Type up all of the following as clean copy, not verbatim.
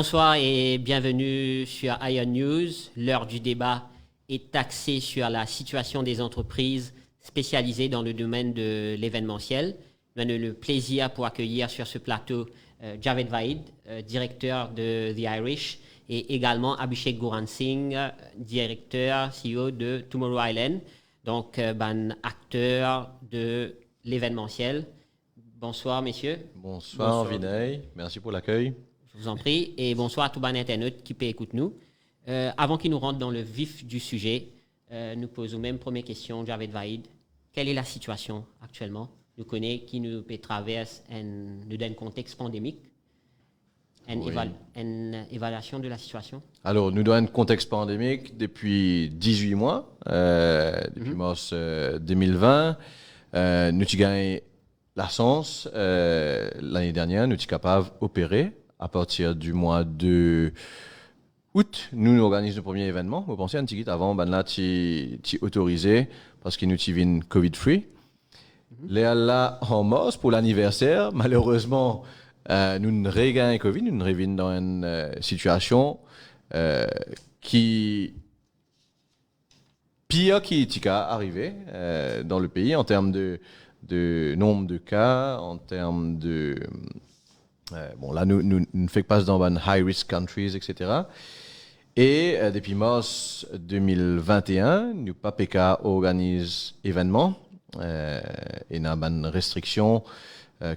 Bonsoir et bienvenue sur Ion News. L'heure du débat est axée sur la situation des entreprises spécialisées dans le domaine de l'événementiel. Nous avons le plaisir pour accueillir sur ce plateau Javed Vaid, directeur de The Irish, et également Abhishek Guran Singh, directeur, CEO de Tomorrow Island, donc acteur de l'événementiel. Bonsoir, messieurs. Bonsoir, Vinay. Merci pour l'accueil. Je vous en prie. Et bonsoir à tout bon internaute qui peut écouter nous. Avant qu'il nous rentre dans le vif du sujet, nous posons même première question, Javed Vaid. Quelle est la situation actuellement? Nous connaissons qui nous peut traverser nous donne un contexte pandémique, une évaluation de la situation. Alors, nous donnons un contexte pandémique depuis 18 mois, depuis mars 2020. Nous avons gagné la chance l'année dernière, nous sommes capables d'opérer à partir du mois de août. Nous organisons le premier événement. Vous pensez un petit avant, là, tu autorisé parce que nous sommes Covid-free. Là, en mars, pour l'anniversaire, malheureusement, nous ne regagnons Covid, nous ne revenons dans une situation qui pire qui est arrivé dans le pays en termes de nombre de cas, en termes de... là, nous ne faisons pas dans les high-risk countries, etc. Et depuis mars 2021, nous PAPK organise événements et nous avons une restriction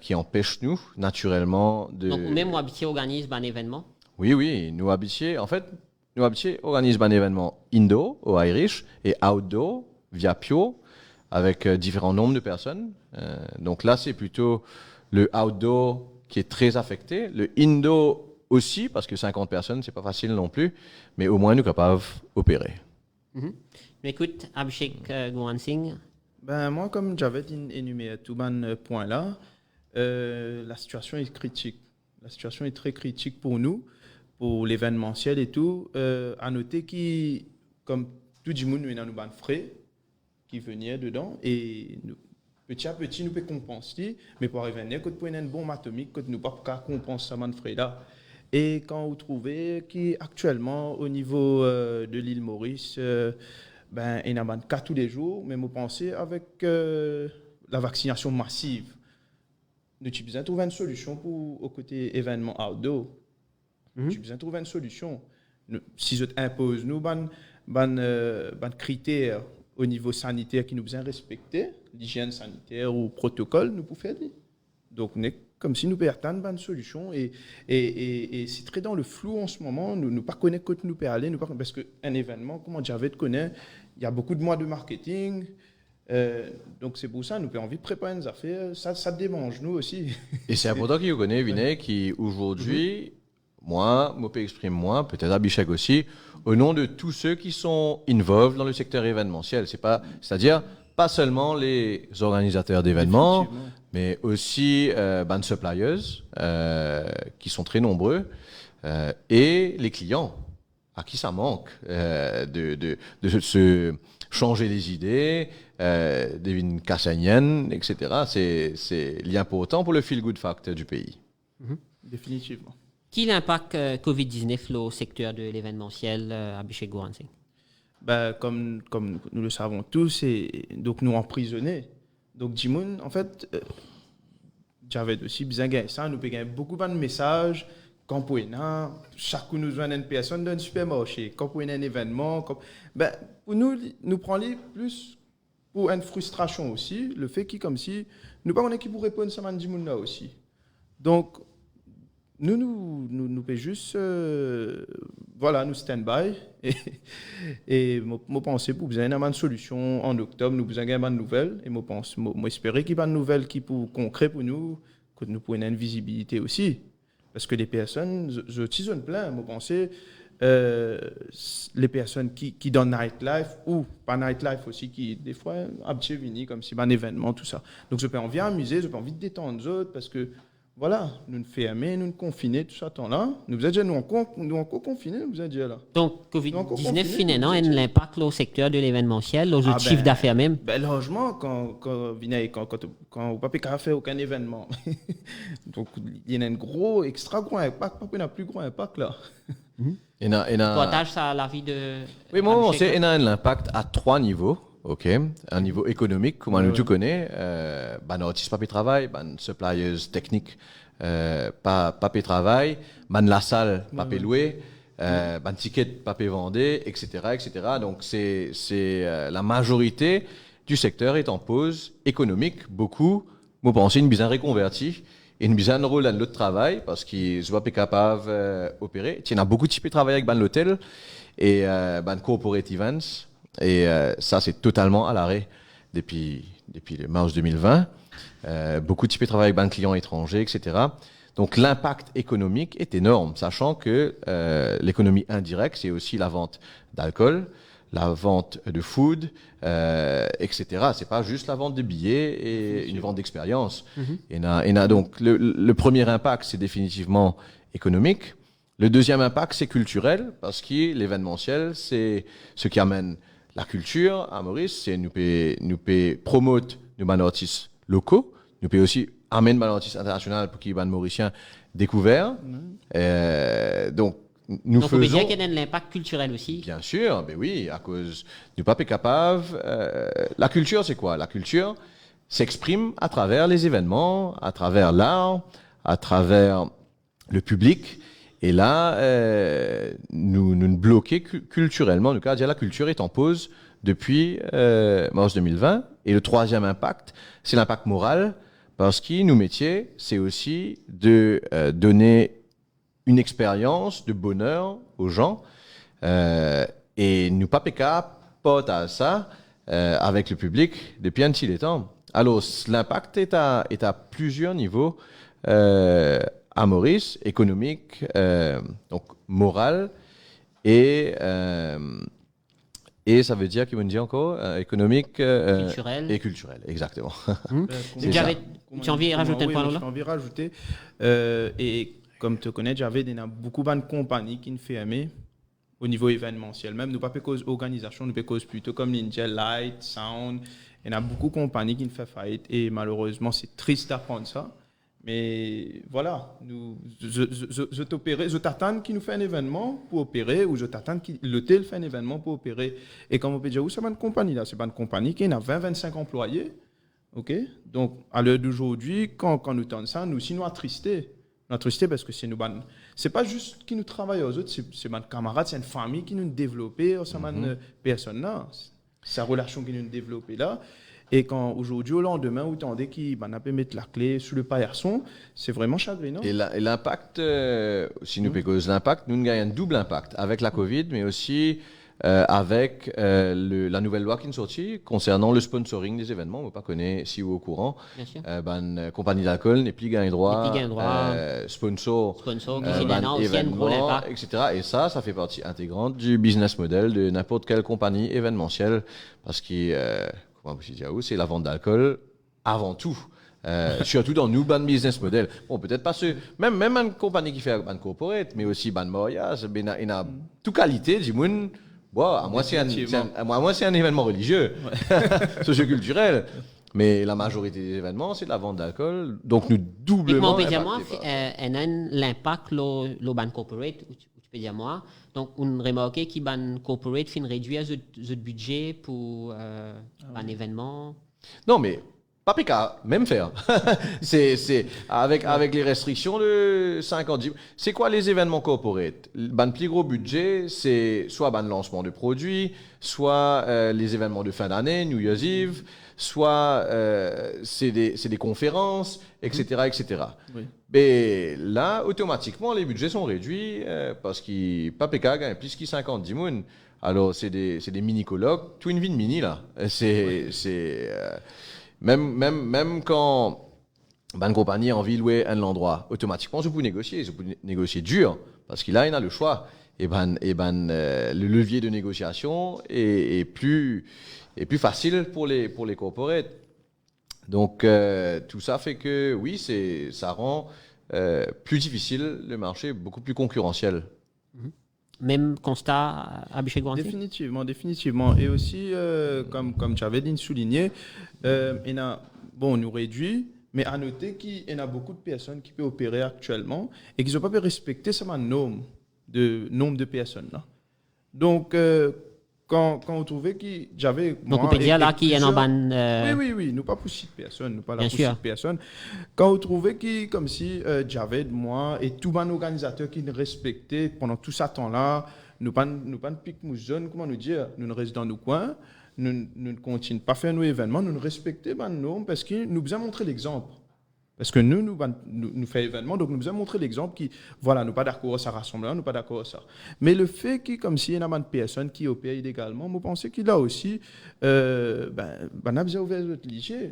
qui empêche nous, naturellement, de... Donc, même nous habitués organise un événement? Oui, nous habitués organise un événement indoor au Irish et outdoor via Pio avec différents nombres de personnes. Donc là, c'est plutôt le outdoor qui est très affecté. Le indoor aussi, parce que 50 personnes, c'est pas facile non plus, mais au moins nous sommes capables d'opérer. Écoute, Abhishek Guran Singh. Moi, comme j'avais énuméré tout ce point-là, la situation est critique. La situation est très critique pour nous, pour l'événementiel et tout. À noter que, comme tout le monde, nous avons des frais qui venaient dedans et nous, petit à petit, nous pouvons compenser, mais pour revenir, quand nous avons une bombe atomique, quand nous ne pouvons pas compenser ces frais-là. Et quand vous trouvez qu'actuellement, au niveau de l'île Maurice, il y a un cas tous les jours, mais vous pensez avec la vaccination massive, nous avons besoin de trouver une solution pour au côté événement outdoor. Nous avons besoin de trouver une solution. Si je impose nous critères au niveau sanitaire qui nous besoin respecter, l'hygiène sanitaire ou protocole, nous pouvons faire. Donc, comme si nous perdons une solution et c'est très dans le flou en ce moment. Nous ne connaissons pas où nous pouvons aller, parce qu'un événement, comme Javed connaît, il y a beaucoup de mois de marketing. Donc c'est pour ça nous avons envie de préparer nos affaires. Ça démange nous aussi. Et c'est important qu'il vous connaisse, Vinay, qui aujourd'hui, moi, peut-être Abhishek aussi, au nom de tous ceux qui sont involved dans le secteur événementiel. C'est-à-dire pas seulement les organisateurs d'événements, mais aussi les suppliers, qui sont très nombreux, et les clients, à qui ça manque de se changer les idées, des cassagniennes, etc. C'est l'important pour le feel-good factor du pays. Définitivement. Quel impact COVID-19 au secteur de l'événementiel, Abhishek Guran Singh? Comme nous le savons tous, donc nous emprisonnés. Donc, Jimoun, en fait, j'avais aussi besoin de ça. Nous avons beaucoup de messages. Quand pour chaque nous joint une personne dans un supermarché, quand pour un événement, pour nous prenons plus pour une frustration aussi, le fait que comme si nous pas on est qui pour répondre ça man là aussi. Donc nous peut juste nous stand-by et moi penser pour besoin d'avoir une solution en octobre, nous besoin d'avoir une nouvelle et moi espérer qu'il y a une nouvelle qui pour concret pour nous que nous pour une visibilité aussi. Parce que les personnes, je tison plein, moi penser les personnes qui dans nightlife ou pas nightlife aussi, qui des fois habitués venir comme si un événement, tout ça. Donc je peux envie d'amuser, je peux envie de détendre les autres parce que voilà, nous nous fermer, nous nous confiner, tout ça temps-là. Nous vous êtes déjà, nous encore confinés, nous vous êtes déjà là. Donc, Donc, on COVID-19, continue, finalement, vous a êtes- un impact là, au secteur de l'événementiel, aux autres chiffres d'affaires même. Ben, logement, quand vous ne pouvez faire aucun événement. Donc, il y a un gros, extra gros impact, pas un plus gros impact là. Il y en a- Partage ça à l'avis de... Oui, moi, on Abhishek, sait, il y a un impact à 3 niveaux. OK. Un niveau économique, comme on tout connaît. Ben, artistes pas travail, ben, suppliers techniques, pas travail, ben, la salle, pas louer, ben, ticket, pas vendre, etc., etc. Donc, c'est la majorité du secteur est en pause économique. Beaucoup, moi, pensez une bizarre reconvertie et une bizarre rôle dans l'autre travail parce qu'ils ne sont pas capables d'opérer. Il y en a beaucoup de types de travail avec ben, l'hôtel et ben, corporate events. Et ça, c'est totalement à l'arrêt depuis le mars 2020. Beaucoup de types de travail avec des clients étrangers, etc. Donc, l'impact économique est énorme, sachant que l'économie indirecte, c'est aussi la vente d'alcool, la vente de food, etc. C'est pas juste la vente de billets et une vente d'expérience. Il y en a donc le premier impact, c'est définitivement économique. Le deuxième impact, c'est culturel, parce que l'événementiel, c'est ce qui amène la culture à Maurice, c'est nous peut promouvoir nos artistes locaux, nous peut aussi amener des artistes internationaux pour qu'ils soient mauriciens découverts. Donc, nous Donc, on peut faisons... dire qu'il y a un impact culturel aussi. Bien sûr, ben oui, à cause du pape est capable. La culture, c'est quoi? La culture s'exprime à travers les événements, à travers l'art, à travers le public. Et là, nous nous bloquons culturellement. En tout cas, la culture est en pause depuis mars 2020. Et le troisième impact, c'est l'impact moral, parce que nos métiers, c'est aussi de donner une expérience de bonheur aux gens. Et nous pas pote à ça avec le public depuis un petit temps. Alors, l'impact est à plusieurs niveaux. À Maurice, économique, donc moral, et ça veut dire qu'il me dit encore économique Culturel. et culturel, exactement. Donc, tu as envie de rajouter un point Oui, là? j'ai envie de rajouter. Et comme tu connais, j'avais beaucoup de compagnies qui nous ferment au niveau événementiel. Même nous pas cause organisation, nous pas cause plutôt comme Ninja, Light, Sound. Il y en a beaucoup de compagnies qui nous font faillite et malheureusement, c'est triste d'apprendre ça. Mais voilà, je t'attends qui nous fait un événement pour opérer ou je t'attends que l'hôtel fait un événement pour opérer. Et comme on peut dire, où c'est pas une compagnie là? C'est pas une compagnie qui a 20-25 employés. OK? Donc, à l'heure d'aujourd'hui, quand nous tendons ça, nous aussi nous attristés. Nous attristés parce que c'est pas juste qui nous travaillent aux autres, c'est nos camarades, c'est une famille qui nous développe, c'est une personne là. C'est la relation qui nous développe là. Et quand aujourd'hui, au lendemain, vous tendez qu'il n'a pas mettre la clé sous le paillasson, c'est vraiment chagrinant. Et l'impact, si nous cause l'impact, nous gagnons un double impact avec la Covid, mais aussi avec la nouvelle loi qui est sortie concernant le sponsoring des événements. On ne pas connaître si vous êtes au courant. Bien sûr. Compagnie d'alcool n'est plus gagné droit. Sponsor Qui c'est un aussi un gros impact. etc. Et ça fait partie intégrante du business model de n'importe quelle compagnie événementielle parce que c'est la vente d'alcool avant tout. Surtout dans nous, ban business model. Bon, peut-être pas même une compagnie qui fait un corporate, mais aussi ban mariage, il y a toute qualité, du monde. Bon, à moi, c'est un événement religieux, socioculturel. Mais la majorité des événements, c'est de la vente d'alcool. Donc, nous doublement. L'impact le ban corporate, ou tu peux dire moi. Donc, on remarque qu'il ban corporate fin réduire le budget pour un événement. Non, mais pas PK, même faire. c'est avec les restrictions de 50. C'est quoi les événements corporate? Le plus gros budget, c'est soit le lancement de produits, soit les événements de fin d'année, New Year's Eve, soit c'est des conférences, etc. etc. Oui. Mais là, automatiquement, les budgets sont réduits parce que PK gagne plus que 50 dimoun. Alors, c'est des mini-colloques, tout une vie de mini, là. Même quand une compagnie a envie de louer un endroit, automatiquement, je peux négocier dur, parce qu'il a le choix. Le levier de négociation est plus facile pour les corporates. Donc, tout ça fait que, oui, ça rend plus difficile, le marché est beaucoup plus concurrentiel. Même constat à Bichette-Gouanty? Définitivement. Et aussi, comme Javedine souligné, on nous réduit, mais à noter qu'il y en a beaucoup de personnes qui peuvent opérer actuellement et qui n'ont pas pu respecter ce nombre de personnes. Là. Donc, quand on trouvait que j'avais... Donc, on peut dire là qu'il y a un Oui, nous pas pousser de personne, nous pas la Bien pousser de sûr. personne. Quand on trouvait que, comme si Javed, moi, et tout un organisateur qui nous respectait pendant tout ce temps-là, nous pas pique nous zone, comment nous dire, nous restons dans nos coins, nous ne continuons pas à faire nos événements, nous respectons les normes parce que nous besoin montrer l'exemple. Parce que nous faisons événement, donc nous devons montrer l'exemple qui, voilà, nous pas d'accord à ça rassemblement, nous pas d'accord à ça. Mais le fait que, comme s'il y a une personne qui opère illégalement, moi, je pense qu'il a aussi, on a besoin ouvert notre lycée.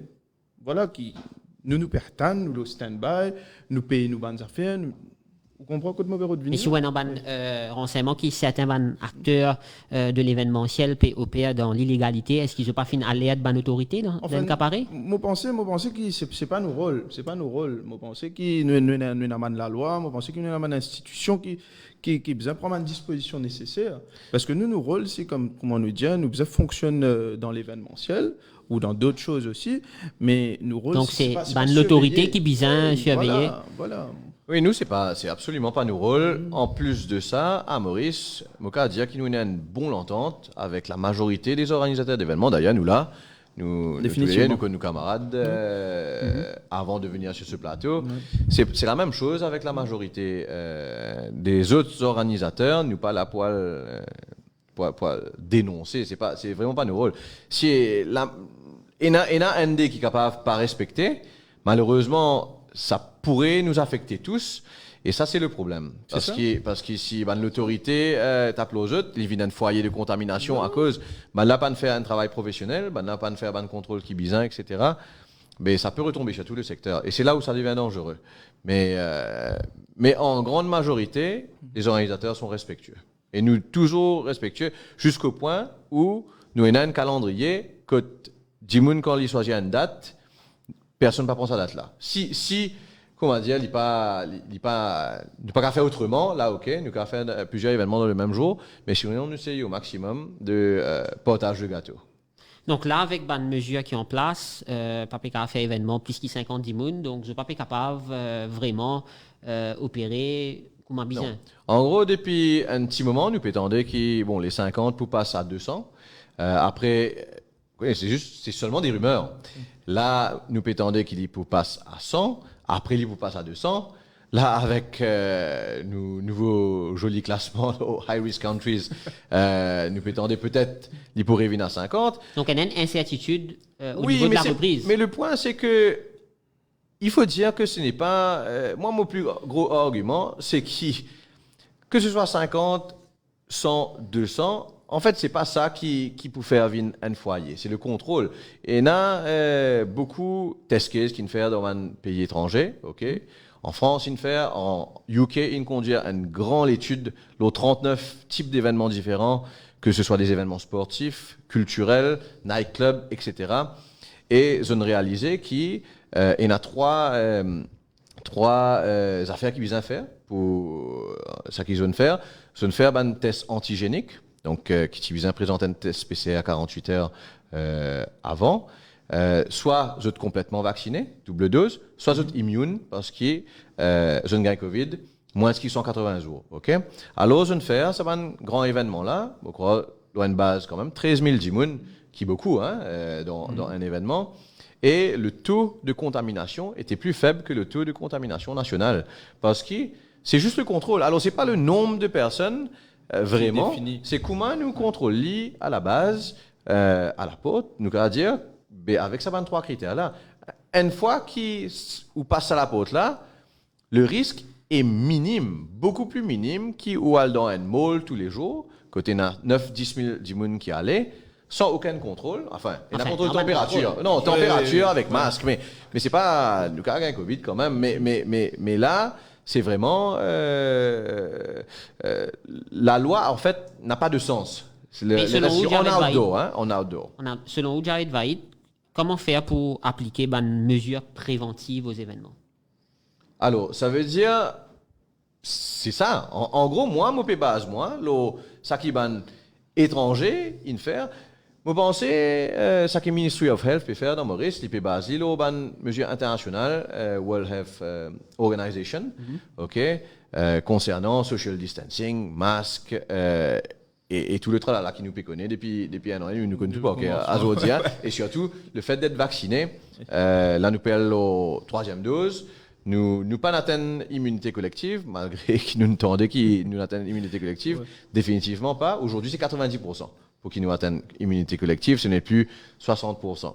Voilà, qui, nous pertannes, nous le stand-by, nous payons nos bonnes affaires, vous comprenez que de mauvais Mais si vous avez un renseignement qui certains acteurs de l'événementiel opèrent dans l'illégalité, est-ce qu'ils n'ont pas fait une alerte de l'autorité dans le cas pareil? Moi pense que c'est pas nos rôles, Moi pense que nous avons la loi, moi pense que nous avons une institution qui besoin prendre une disposition nécessaire. Parce que nos rôles, c'est comment nous dire, nous besoin fonctionner dans l'événementiel ou dans d'autres choses aussi, mais nos rôles. Donc c'est l'autorité qui besoin surveiller. Voilà. Oui, nous, c'est absolument pas nos rôles. En plus de ça, à Maurice, Moka a dit qu'il nous a une bonne entente avec la majorité des organisateurs d'événements. D'ailleurs, nous connaissons nos camarades avant de venir sur ce plateau. C'est la même chose avec la majorité des autres organisateurs. Nous pas là pour dénoncer. C'est vraiment pas nos rôles. Si il y a un ND qui est capable de pas respecter, malheureusement, ça pourrait nous affecter tous. Et ça, c'est le problème. Parce que si l'autorité tape aux autres, il vient d'un foyer de contamination à cause, là, pas de faire un travail professionnel, là, pas de faire un contrôle qui bizarre, etc. Mais ça peut retomber sur tout le secteur. Et c'est là où ça devient dangereux. Mais en grande majorité, les organisateurs sont respectueux. Et nous, toujours respectueux, jusqu'au point où nous avons un calendrier, que Jimoun, quand il choisit une date, personne ne pense à cette date-là. Si comment dire, il pas qu'à faire autrement, là, ok, nous qu'à faire plusieurs événements dans le même jour, mais si on essaye au maximum de portage de gâteau. Donc là, avec une mesure qui est en place, pas qu'à faire événement plus que 50 dimoun, donc je ne suis pas capable vraiment opérer comme un besoin. En gros, depuis un petit moment, nous prétendons que les 50 pour passer à 200. Après, c'est seulement des rumeurs. Là, nous prétendons qu'il pour passer à 100. Après, il vous passe à 200. Là, avec nos nouveaux jolis classements aux high-risk countries, nous prétendons peut-être qu'il pourrait venir à 50. Donc, il y a une incertitude au niveau de la reprise. Mais le point, c'est que il faut dire que ce n'est pas... moi, mon plus gros argument, c'est que ce soit 50, 100, 200... En fait, c'est pas ça qui peut faire vivre un foyer, c'est le contrôle. Et il y a beaucoup de test cases qui ne font dans un pays étranger, ok. En France, ils font, en UK, ils conduisent une grande étude, les 39 types d'événements différents, que ce soit des événements sportifs, culturels, nightclubs, etc. Et ils ont réalisé qu'il y a trois affaires qu'ils visent à faire pour ça qu'ils ont faire. Ils ont fait un test antigénique. Donc, qui vient présenter un test PCR 48 heures avant, soit vous êtes complètement vacciné, double dose, soit vous êtes immune parce que vous avez Covid, moins de 180 jours. Okay? Alors, je vais faire, c'est un grand événement là, je crois, dans une base quand même, 13 000 immunes, qui est beaucoup dans un événement. Et le taux de contamination était plus faible que le taux de contamination national. Parce que c'est juste le contrôle. Alors, ce n'est pas le nombre de personnes. Vraiment, c'est comment nous contrôlons à la base, à la porte, nous allons dire, avec ces 23 critères-là, une fois qu'on passe à la porte là, le risque est minime, beaucoup plus minime qu'on va dans un mall tous les jours, côté 9-10 000 personnes qui allaient, sans aucun contrôle, il y a un contrôle de température. Non, température avec masque, mais c'est pas, nous avons un Covid quand même, mais là, c'est vraiment... la loi, en fait, n'a pas de sens. En outdoor. Selon Jared Vaid, comment faire pour appliquer une mesure préventive aux événements? Alors, ça veut dire, c'est ça. En gros, moi, mon base, moi, ça qui ban étranger, in faire, moi pensez, ça qui Ministry of Health peut faire dans Maurice, il peut baser là, ban mesure internationale, World Health Organization, ok, concernant social distancing, masque, et tout le travail là qui nous peut connaître depuis un an, nous ne connaissons pas, ok, Azodia, et surtout le fait d'être vacciné, là nous payons la 3e dose. Nous pas atteindre immunité collective, malgré qu'ils nous tendaient qu'ils nous atteignent immunité collective. Ouais. Définitivement pas. Aujourd'hui, c'est 90% pour qu'ils nous atteignent immunité collective. Ce n'est plus 60%.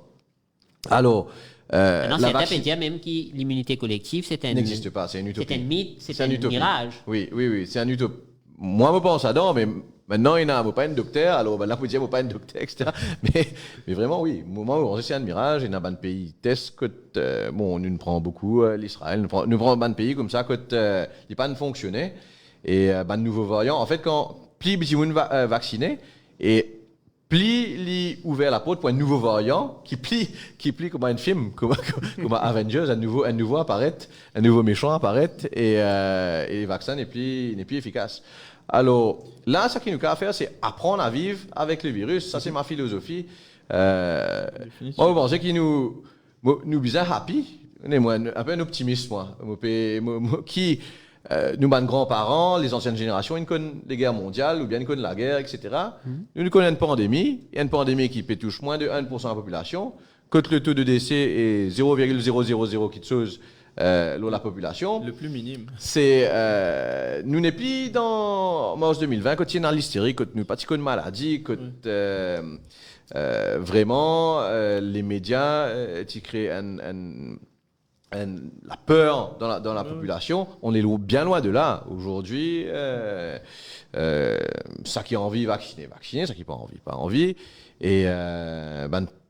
Alors, non, c'est dire même que l'immunité collective, n'existe pas. C'est une utopie. C'est un mythe, c'est un mirage. Oui, c'est un utopie. Moi, je pense à ça, mais maintenant, il n'y a pas un docteur, alors là, vous dites, pas un docteur, etc. Mais vraiment, oui, au moment où c'est un mirage, il y a un pays test, bon, nous prenons beaucoup l'Israël, nous prenons un pays comme ça, il pas fonctionné, et un nouveau variant. En fait, quand plus de gens vaccinés, et plus il ouvert la porte pour un nouveau variant, qui plie comme un film, comme Avengers, un nouveau apparaît, un nouveau méchant apparaît, et les vaccins n'est plus efficace. Alors, là, ce qu'il nous a à faire, c'est apprendre à vivre avec le virus. Ça, c'est ma philosophie. Moi, je pense qu'il nous bizarre happy. Moi, un peu un optimiste, moi. Qui, nous, mes grands-parents, les anciennes générations, ils connaissent les guerres mondiales, ou bien ils connaissent la guerre, etc. Nous connaissons une pandémie. Il y a une pandémie qui touche moins de 1% de la population. Quand le taux de décès est 0,000 quelque chose, la population. Le plus minime. C'est, nous n'est plus dans mars 2020, quand il y a l'hystérie, quand nous pas de maladie, quand vraiment les médias qui créent la peur dans la population. On est bien loin de là. Aujourd'hui, ça qui a envie, vacciner, ça qui n'a pas envie, pas envie. Et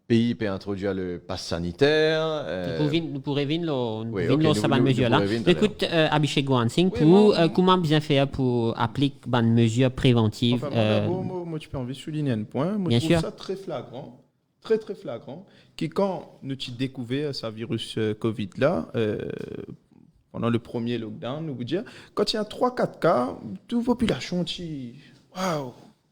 pays peut introduire le pass sanitaire. Nous pourrions venir ça bonne mesure là. Écoute, Abhishek Gohansing, comment bien faire pour appliquer bonne mesure préventive? Moi, tu peux envie de souligner un point. Moi, je trouve ça très flagrant, très flagrant, qui quand nous avons découvert ce virus Covid là, pendant le premier lockdown, nous vous dire, quand il y a 3-4 cas, toute population dit, waouh.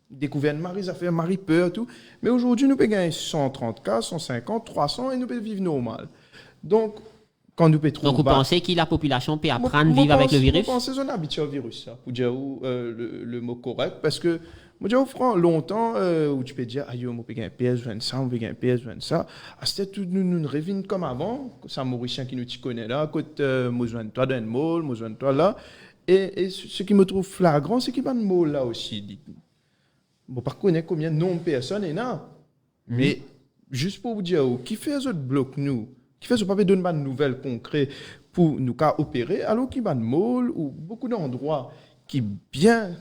Découvert Marie, ça fait Marie peur, tout. Mais aujourd'hui, nous pouvons gagner 130 cas, 150, 300 et nous pouvons vivre normal. Donc, quand nous pouvons trouver. Donc, vous pensez que la population peut apprendre à vivre avec le virus? Je pense que c'est un habitué au virus, ça, pour dire le mot correct. Parce que, moi, je prends longtemps où tu peux dire, aïe, on peut gagner PS20, on peut gagner PS20, ça. C'était tout, nous revenons comme avant. C'est un Mauricien qui nous connaît là, côté, moi, je toi dans le mall, moi, je toi là. Et ce qui me trouve flagrant, c'est qu'il y a un mall là aussi. Bon, par contre, combien de noms de personnes il y a. Mais juste pour vous dire, qui fait ce bloc nous, qui fait ce papier donne pas de nouvelles concrètes pour nous opérer, alors qu'il y a des malls ou beaucoup d'endroits qui bien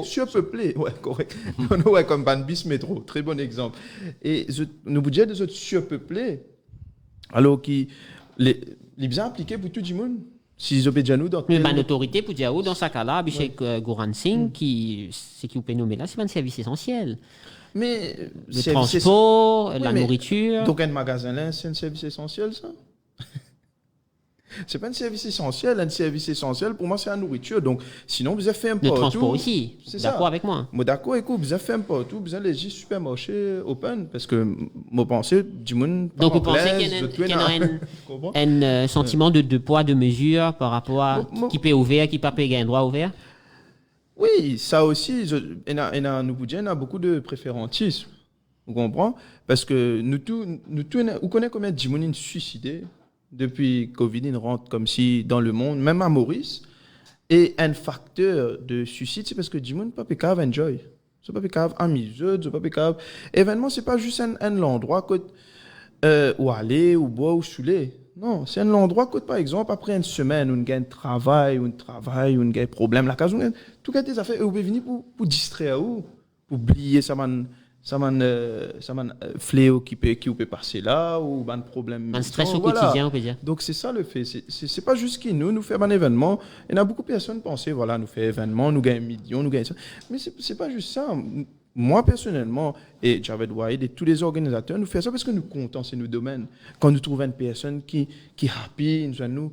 surpeuplés, ouais, correct. Ouais, comme Ban Bis métro, très bon exemple. Et nous vous dire de ce surpeuplés, alors qui les bien appliqués pour tout le monde. Si ils obéissent à nous dans une autorité pour dire dans ce cas-là, Abhishek Gohansing, ce qui vous peut nommer là, c'est un service essentiel. Mais le transport, la nourriture. Donc un magasin là, c'est un service essentiel, ça? C'est pas un service essentiel. Un service essentiel, pour moi, c'est la nourriture. Donc, sinon, vous avez fait un peu. Le transport aussi. D'accord avec moi. Moi, d'accord, écoute, vous avez fait un peu tout. Vous avez les supermarchés open. Parce que, moi, pensez, du monde. Donc, vous pensez qu'il y a un sentiment de poids, de mesure par rapport à qui peut ouvrir, qui peut payer un droit ouvert? Oui, ça aussi. Nous vous disons, il y a beaucoup de préférentisme. Vous comprenez? Parce que nous connaissons combien de gens suicidés depuis Covid, il rentre comme si dans le monde, même à Maurice. Et un facteur de suicide, c'est parce que du monde pas pécave enjoy. C'est pas pécave amuseux, c'est pas pécave. Événement, c'est pas juste un endroit où aller, ou boire, ou saouler. Non, c'est un endroit que, par exemple, après une semaine, où on gagne travail, où on gagne problème, la case, tout cas des affaires, vous pouvez venir pour distraire ou pour oublier ça fléau qui peut passer là ou un problème un stress au quotidien on peut dire. Donc c'est ça le fait, c'est pas juste qui nous fait un événement. Il y a beaucoup de personnes qui pensent voilà, nous fait événement, nous gagnons millions, nous gagnons ça, mais c'est pas juste ça. Moi personnellement et Javed Wahid et tous les organisateurs nous faisons ça parce que nous comptons c'est nos domaines. Quand nous trouvons une personne qui happy nous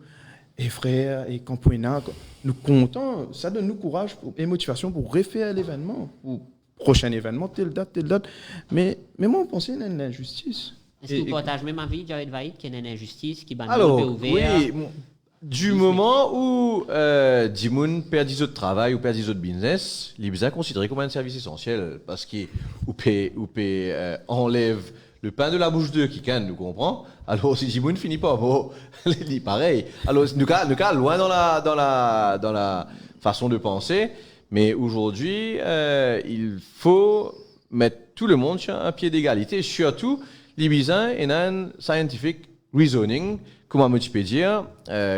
et frères, et campouina, nous comptons, ça donne nous courage et motivation pour refaire l'événement, pour prochain événement, telle date. Mais moi, on pensait à une injustice. Est-ce que vous partagez même avis, Jared Vaïd, qu'il y a une injustice qui va Alors, ouvert? oui, du moment où Dimoun perd 10 autres travail ou perd 10 autres business, il est bien considéré comme un service essentiel parce qu'il enlève le pain de la bouche d'eux qui canne, nous comprend. Alors si Dimoun finit pas, bon, il est pareil. Alors nous cas loin dans la façon de penser, mais aujourd'hui il faut mettre tout le monde sur un pied d'égalité, surtout les bisins et un scientific reasoning, comment tu peux dire,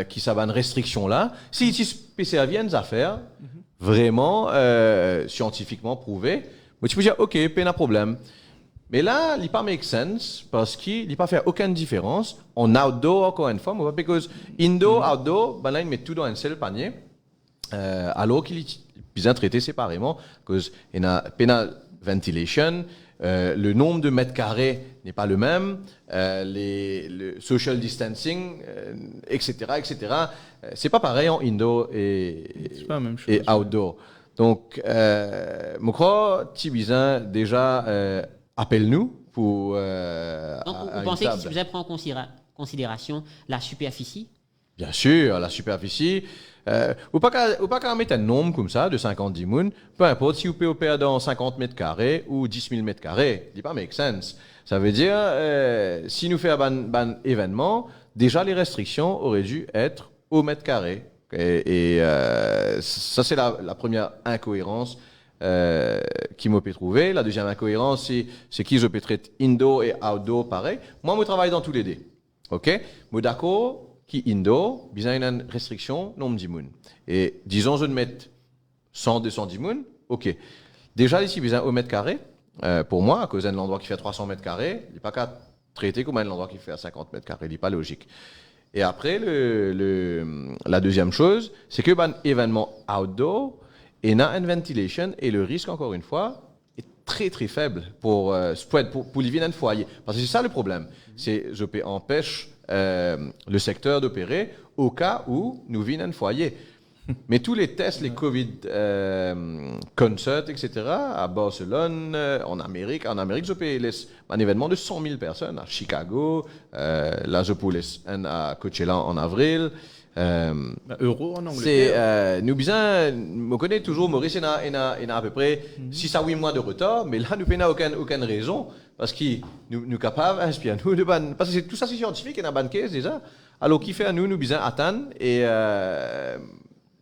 qui ça va une restriction là. Si tu PCR viennent à faire, vraiment scientifiquement prouvé, tu peux dire, ok, pas de problème. Mais là, il pas make sense parce qu'il n'a pas fait aucune différence en outdoor, encore une fois, parce que indoor, outdoor, ben là, il met tout dans un seul panier, alors qu'il est bien traité séparément, parce qu'il y a pénal ventilation, le nombre de mètres carrés n'est pas le même, le social distancing, etc., etc. C'est pas pareil en indoor C'est pas la même chose, et outdoor. Donc, je crois, Tibizin, déjà, appelle-nous pour. Donc, vous pensez qu'il faisait prendre en considération la superficie? Bien sûr, la superficie. Ou pas qu'à mettre un nombre comme ça de 50 dimoun, peu importe si vous pouvez opérer dans 50 mètres carrés ou 10 000 mètres carrés, il pas make sense. Ça veut dire, si nous faisons un événement, déjà les restrictions auraient dû être au mètre carré. Et ça, c'est la première incohérence qui m'a pu trouver. La deuxième incohérence, c'est qu'ils ont pu traiter indoor et outdoor pareil. Moi, je travaille dans tous les deux. OK? Moi, d'accord, qui indoor, il y a une restriction, nombre d'imoun. Et disons, je vais mettre 100, 200 d'imoun. OK. Déjà, ici, il y a au mètre carré. Pour moi, à cause d'un endroit qui fait 300 mètres carrés, il n'est pas qu'à traiter comme un endroit qui fait 50 mètres carrés. Il n'est pas logique. Et après, la deuxième chose, c'est que un événement outdoor, et na une ventilation, et le risque, encore une fois, est très très faible pour spread, pour les viennent foyer. Parce que c'est ça le problème. C'est je peux empêcher le secteur d'opérer au cas où nous viennent foyer. Mais tous les tests, les Covid concerts, etc., à Barcelone, en Amérique, je peux laisser un événement de 100 000 personnes à Chicago, là je peux laisser un à Coachella en avril. Euro en Angleterre. Nous bien, on connaît toujours Maurice, il a à peu près 6 à 8 mois de retard, mais là nous n'avons aucune raison, parce que nous capables d'inspirer nous de parce que tout ça c'est scientifique, il y a une caisse déjà. Alors qui fait à nous bien attendre et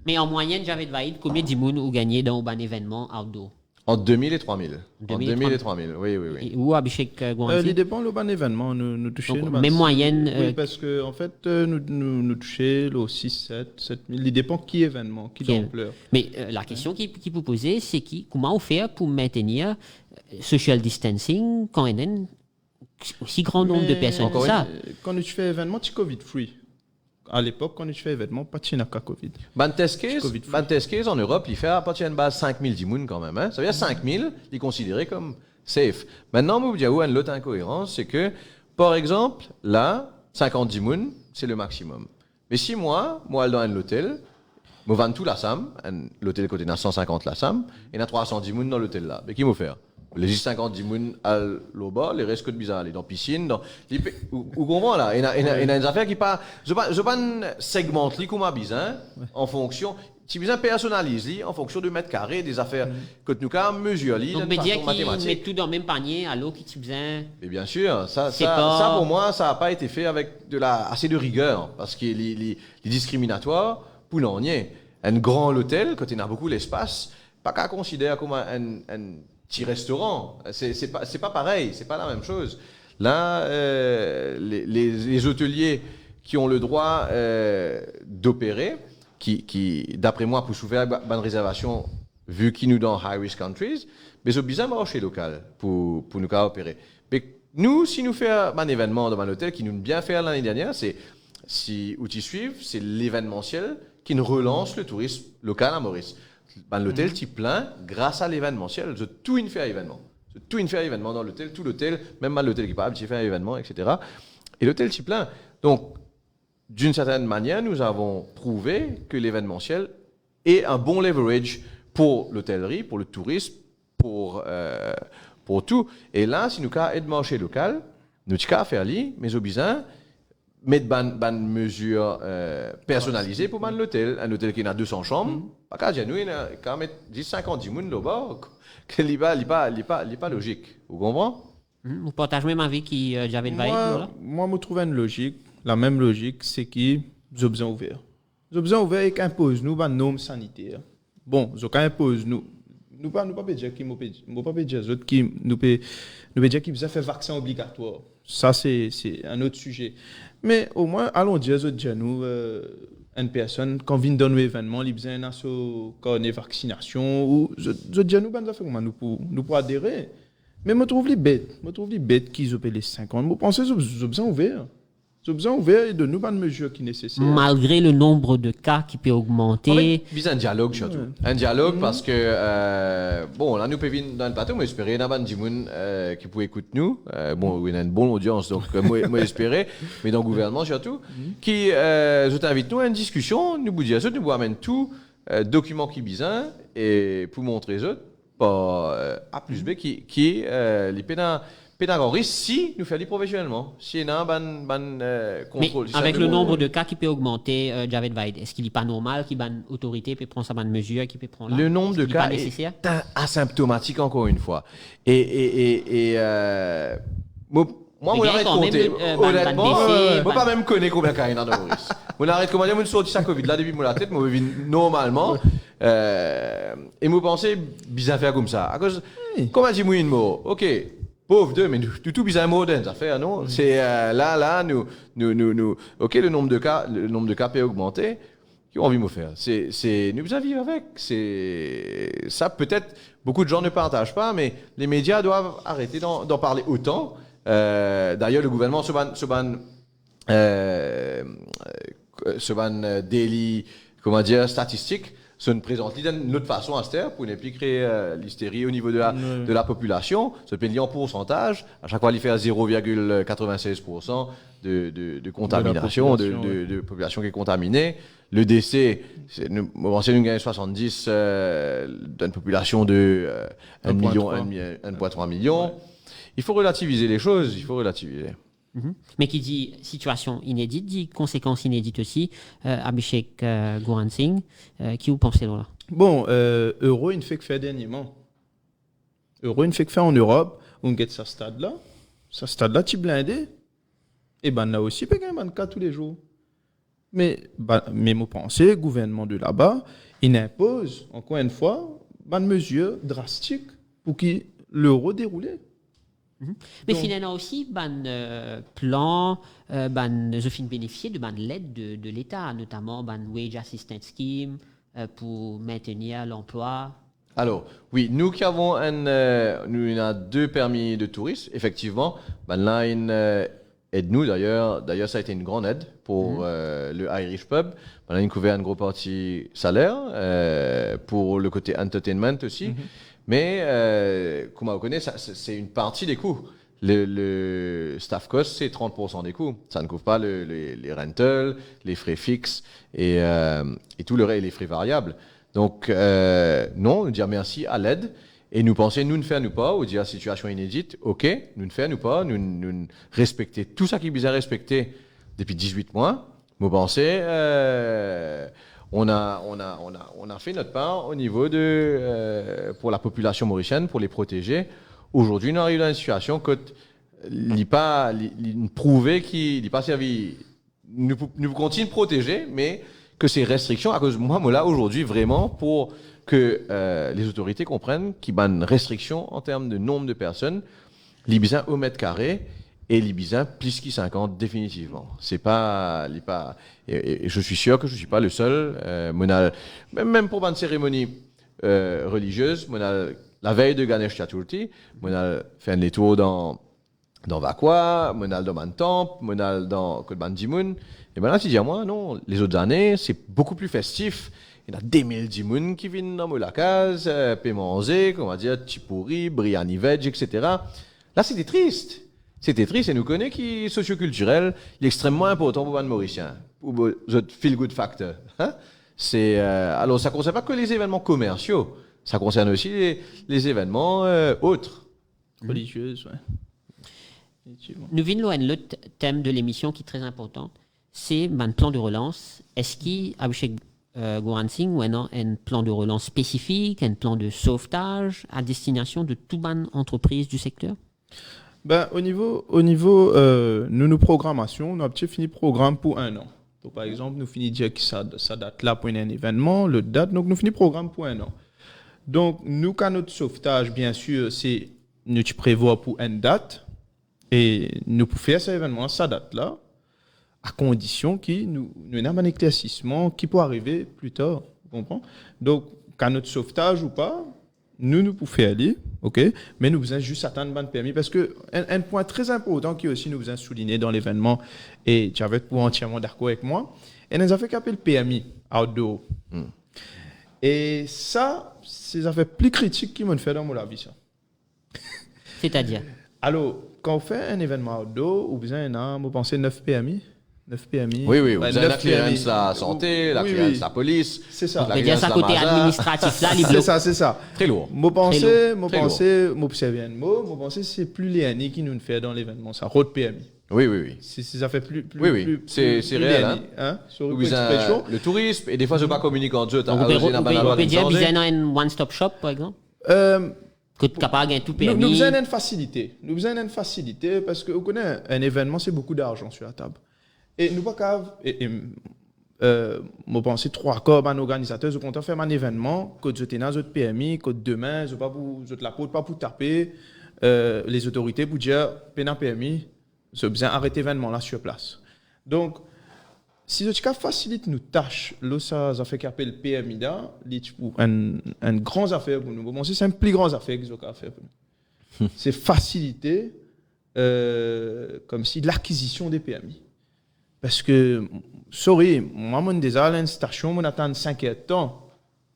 mais en moyenne, Jared Vaïd, combien d'imoun ou gagné dans un événement outdoor? En 2000 et 3000. 2000 et 3000, oui. Et où Abhishek Il Gouanti? dépend le bon événement, nous toucher. Même moyenne. Oui, parce que en fait, nous toucher le 6, 7 000. Il dépend qui événement, qui d'ampleur. Mais la question qui vous posez, c'est comment on fait pour maintenir social distancing quand il y a un aussi grand nombre de personnes que ça? Quand tu fais événement, tu es Covid-free. À l'époque, quand tu fais événement, pas de cas Covid. Test case en Europe, il fait à partir d'une base 5000 dimoun quand même. Hein? Ça veut dire 5000, il est considéré comme safe. Maintenant, je vous dis une autre incohérence, c'est que, par exemple, là, 50 dimoun, c'est le maximum. Mais si moi, dans un hôtel, je vends tout la SAM, l'hôtel côté a 150 la SAM, et il y a 300 dimoun dans l'hôtel là. Mais qui m'a fait? Les 50 dimoun à l'eau-bas, les restes que de bizarre, aller dans la piscine, vous comprenez là? Il y a des affaires qui pas, je pas segmente comme un bizarre, en fonction, si bizarre personnalise en fonction de mètres carrés, des affaires que nous avons mesurées. Donc, médias qui mettent tout dans le même panier, à l'eau qui tu besoin. Et bien sûr, ça pour moi, ça n'a pas été fait avec assez de rigueur, parce que les discriminatoires, pour n'en est. Un grand hôtel, quand il y a beaucoup d'espace, pas qu'à considérer comme un petit restaurant, c'est pas pareil, c'est pas la même chose. Là, les hôteliers qui ont le droit d'opérer, qui d'après moi, pour soulever une bonne réservation, vu qu'ils nous dans high risk countries, mais c'est bizarre marché local pour nous opérer. Mais nous, si nous faisons un événement dans un hôtel qui nous bien fait l'année dernière, c'est où tu suivent, c'est l'événementiel qui nous relance le tourisme local à Maurice. L'hôtel t'y plein grâce à l'événementiel. Je tout une fait à événement. Je tout une fait à événement dans l'hôtel, tout l'hôtel, même l'hôtel qui parle, tu fais un événement, etc. Et l'hôtel t'y plein. Donc, d'une certaine manière, nous avons prouvé que l'événementiel est un bon leverage pour l'hôtellerie, pour le tourisme, pour tout. Et là, si nous avons un marché local, nous avons faire li, mais au besoin, mettre ban mesures personnalisées pour l'hôtel. Un hôtel qui a 200 chambres, pas qu'à dire, nous, il a quand même 10-50 personnes là-bas, que n'est pas logique. Vous comprenez? Vous partagez même avis qui j'avais de vaille. Moi, je trouve une logique. La même logique, c'est qu'ils ont besoin ouvert. Ils ont besoin ouvert et qu'imposent nous une norme sanitaire. Bon, ils ont imposent nous. Nous pas dire qui nous pas dire autres qui nous dire qu'ils besoin faire vaccin obligatoire. Ça c'est un autre sujet. Mais au moins allons dire nous une personne quand vient dans un événement, il besoin d'un carnet vaccination ou je dire nous ben ça fait comment nous pour adhérer. Mais je trouve les bêtes qu'ils ont les 50. Moi pensez ils ont besoin ouvert. Ils ont besoin ouvert et de nous pas de mesures qui sont nécessaires. Malgré le nombre de cas qui peut augmenter. Il y a un dialogue surtout. Un dialogue parce que, bon, là, nous pouvons venir dans le plateau, mais j'espère qu'il y a des gens qui peuvent écouter nous. Bon, il y a une bonne audience, donc moi j'espère, mais dans le gouvernement surtout, qui je t'invite nous à une discussion, nous vous dire ça, nous vous amène tout, documents qui besoin, et pour montrer ça, par A plus B, qui les pédagogies si nous faisons professionnellement. Si il y a un contrôle. Mais avec le nombre de cas qui peut augmenter, Javed Vaid, est-ce qu'il n'est pas normal qu'il y ait une autorité peut prendre sa mesure qui peut prendre là? Le nombre de cas est asymptomatique encore une fois. Moi, on arrête de compter. Honnêtement, je ne pas même connaître combien de cas il y a dans le virus. On arrête de commander, on sort de Covid. Là, depuis la tête, moi, je vis normalement. Et moi, pensez bizarre faire comme ça. À cause, comment dit-moi une mot? Ok. Pauvre deux, mais tout bizarre moderne, ça fait, non? C'est là, nous, ok, le nombre de cas peut augmenter. Qui ont envie de me faire? Nous besoin vivre avec. Ça, peut-être, beaucoup de gens ne partagent pas, mais les médias doivent arrêter d'en parler autant. D'ailleurs, le gouvernement se ban daily, comment dire, statistique. Se présente d'une autre façon à cette heure pour ne plus créer l'hystérie au niveau de la population. Se paye en pourcentage. À chaque fois, il fait à 0,96% de contamination, de population qui est contaminée. Le décès, nous gagnons 70 d'une population de 1 million, 1,3 million. Ouais. Il faut relativiser les choses, Mais qui dit situation inédite, dit conséquences inédites aussi. Abhishek Goran Singh, qui vous pensez là? Bon, Euro, il ne fait que faire dernièrement. Euro, il ne fait que faire en Europe. On get ce stade-là. Ce stade-là, tu blindé. Et ben là aussi, il y a un cas tous les jours. Mais mon pensée, le gouvernement de là-bas, il impose, encore une fois, une mesure drastique pour que l'euro déroule. Mais finalement aussi, plan, je finis bénéficier de l'aide de l'État, notamment Wage Assistance Scheme pour maintenir l'emploi. Alors, oui, nous qui avons nous avons 2 permis de tourisme, effectivement, là, aide-nous d'ailleurs. D'ailleurs, ça a été une grande aide pour le Irish Pub. On a couvert une grosse partie salaire pour le côté entertainment aussi. Mais, comme on connaît, c'est une partie des coûts. Le staff cost, c'est 30% des coûts. Ça ne couvre pas les rentals, les frais fixes et tout le reste, les frais variables. Donc, non, on dit merci à l'aide. Et nous pensons, nous ne faisons pas, ou dire situation inédite, ok, nous ne faisons pas, nous respecter tout ça qui est bien respecté depuis 18 mois. Nous pensons, on a fait notre part au niveau pour la population mauricienne, pour les protéger. Aujourd'hui, nous arrivons dans une situation que prouvé qu'il n'est pas servi. Nous continuons de protéger, mais que ces restrictions, à cause de moi, là, aujourd'hui, vraiment, pour que les autorités comprennent qu'il y a une restriction en termes de nombre de personnes, l'Ibizin au mètre carré, et l'Ibizin plus qui 50 définitivement. C'est pas, et je suis sûr que je suis pas le seul. Même pour une cérémonie religieuse, la veille de Ganesh Chaturthi, on a fait un tour dans Vakwa, on a dans un temple, on a dans Kodban-Dimoun. Et maintenant, tu dis à moi, non, les autres années, c'est beaucoup plus festif. Il y a des mille Dimoun qui viennent dans la case, manger, comment dire, Chipuri, Briani Veg, etc. Là, c'était triste. Et nous connaissons qui socioculturel, il est extrêmement important pour les Mauriciens. pour the feel good factor. Hein? Alors, ça ne concerne pas que les événements commerciaux, ça concerne aussi les événements autres. Religieuse, ouais. Nous venons à l'autre thème de l'émission qui est très important, c'est le plan de relance. Est-ce qu'il y a chez Goran Singh ou un plan de relance spécifique, un plan de sauvetage à destination de toute bonne entreprise du secteur? Ben, au niveau nous programmation, on a petit fini programme pour 1 an. Donc, par exemple, nous finissons dire que ça date là pour un événement, le date, donc nous finissons programme pour 1 an. Donc, nous, quand notre sauvetage, bien sûr, c'est nous prévoit pour une date et nous pouvons faire cet événement, ça date là, à condition que nous avons un éclaircissement qui peut arriver plus tard. Vous comprenez? Donc, quand notre sauvetage ou pas, nous pouvons faire aller, ok, mais nous devons juste attendre le permis parce que un point très important qui aussi nous devons souligner dans l'événement, et tu avais pour entièrement d'accord avec moi, et nous avons fait qu'appeler le PMI outdoor. Et ça, c'est ça fait plus critique qui m'ont fait dans mon avis ça. C'est-à-dire? Alors, quand on fait un événement outdoor, vous avez pensez 9 PMI. 9 PMI. Oui, Ouais, vous avez la 9 clearance la santé, la oui, clearance oui. la police. C'est ça. la Mais déjà, ça clearance côté la MASA. administratif là, les C'est blocs. ça, c'est ça. Très lourd. Moi Très pensez, c'est plus les années qui nous fait dans l'événement, ça, road PMI. Oui, oui, oui. Ça fait plus. Oui. C'est réel, l'année, hein. Sur Vous une expression. avez le tourisme, et des fois, je ne peux pas communiquer entre eux. Donc, on peut dire qu'il y a un one-stop shop, par exemple? Que tu es capable de tout Nous permis. besoin d'une facilité. Nous besoin d'une facilité parce que vous connaissez, un événement, c'est beaucoup d'argent sur la table. Et nous pas capable. Moi, pense 3 corps, un organisateur, je compte faire un événement, que je tenais notre PMI, que demain, je ne pas pour la porte, pas pour taper les autorités pour dire, pénal PMI, je besoin arrêter l'événement là sur place. Donc, si je facilite nos tâches, là, ça fait qu'appelle le PMI là, pour une grande affaire pour nous. Bon, c'est une plus grande affaire que je faire pour nous. C'est faciliter, comme si, l'acquisition des PMI. Parce que, sorry, moi, mon déjà à une station, on attend 5 heures de temps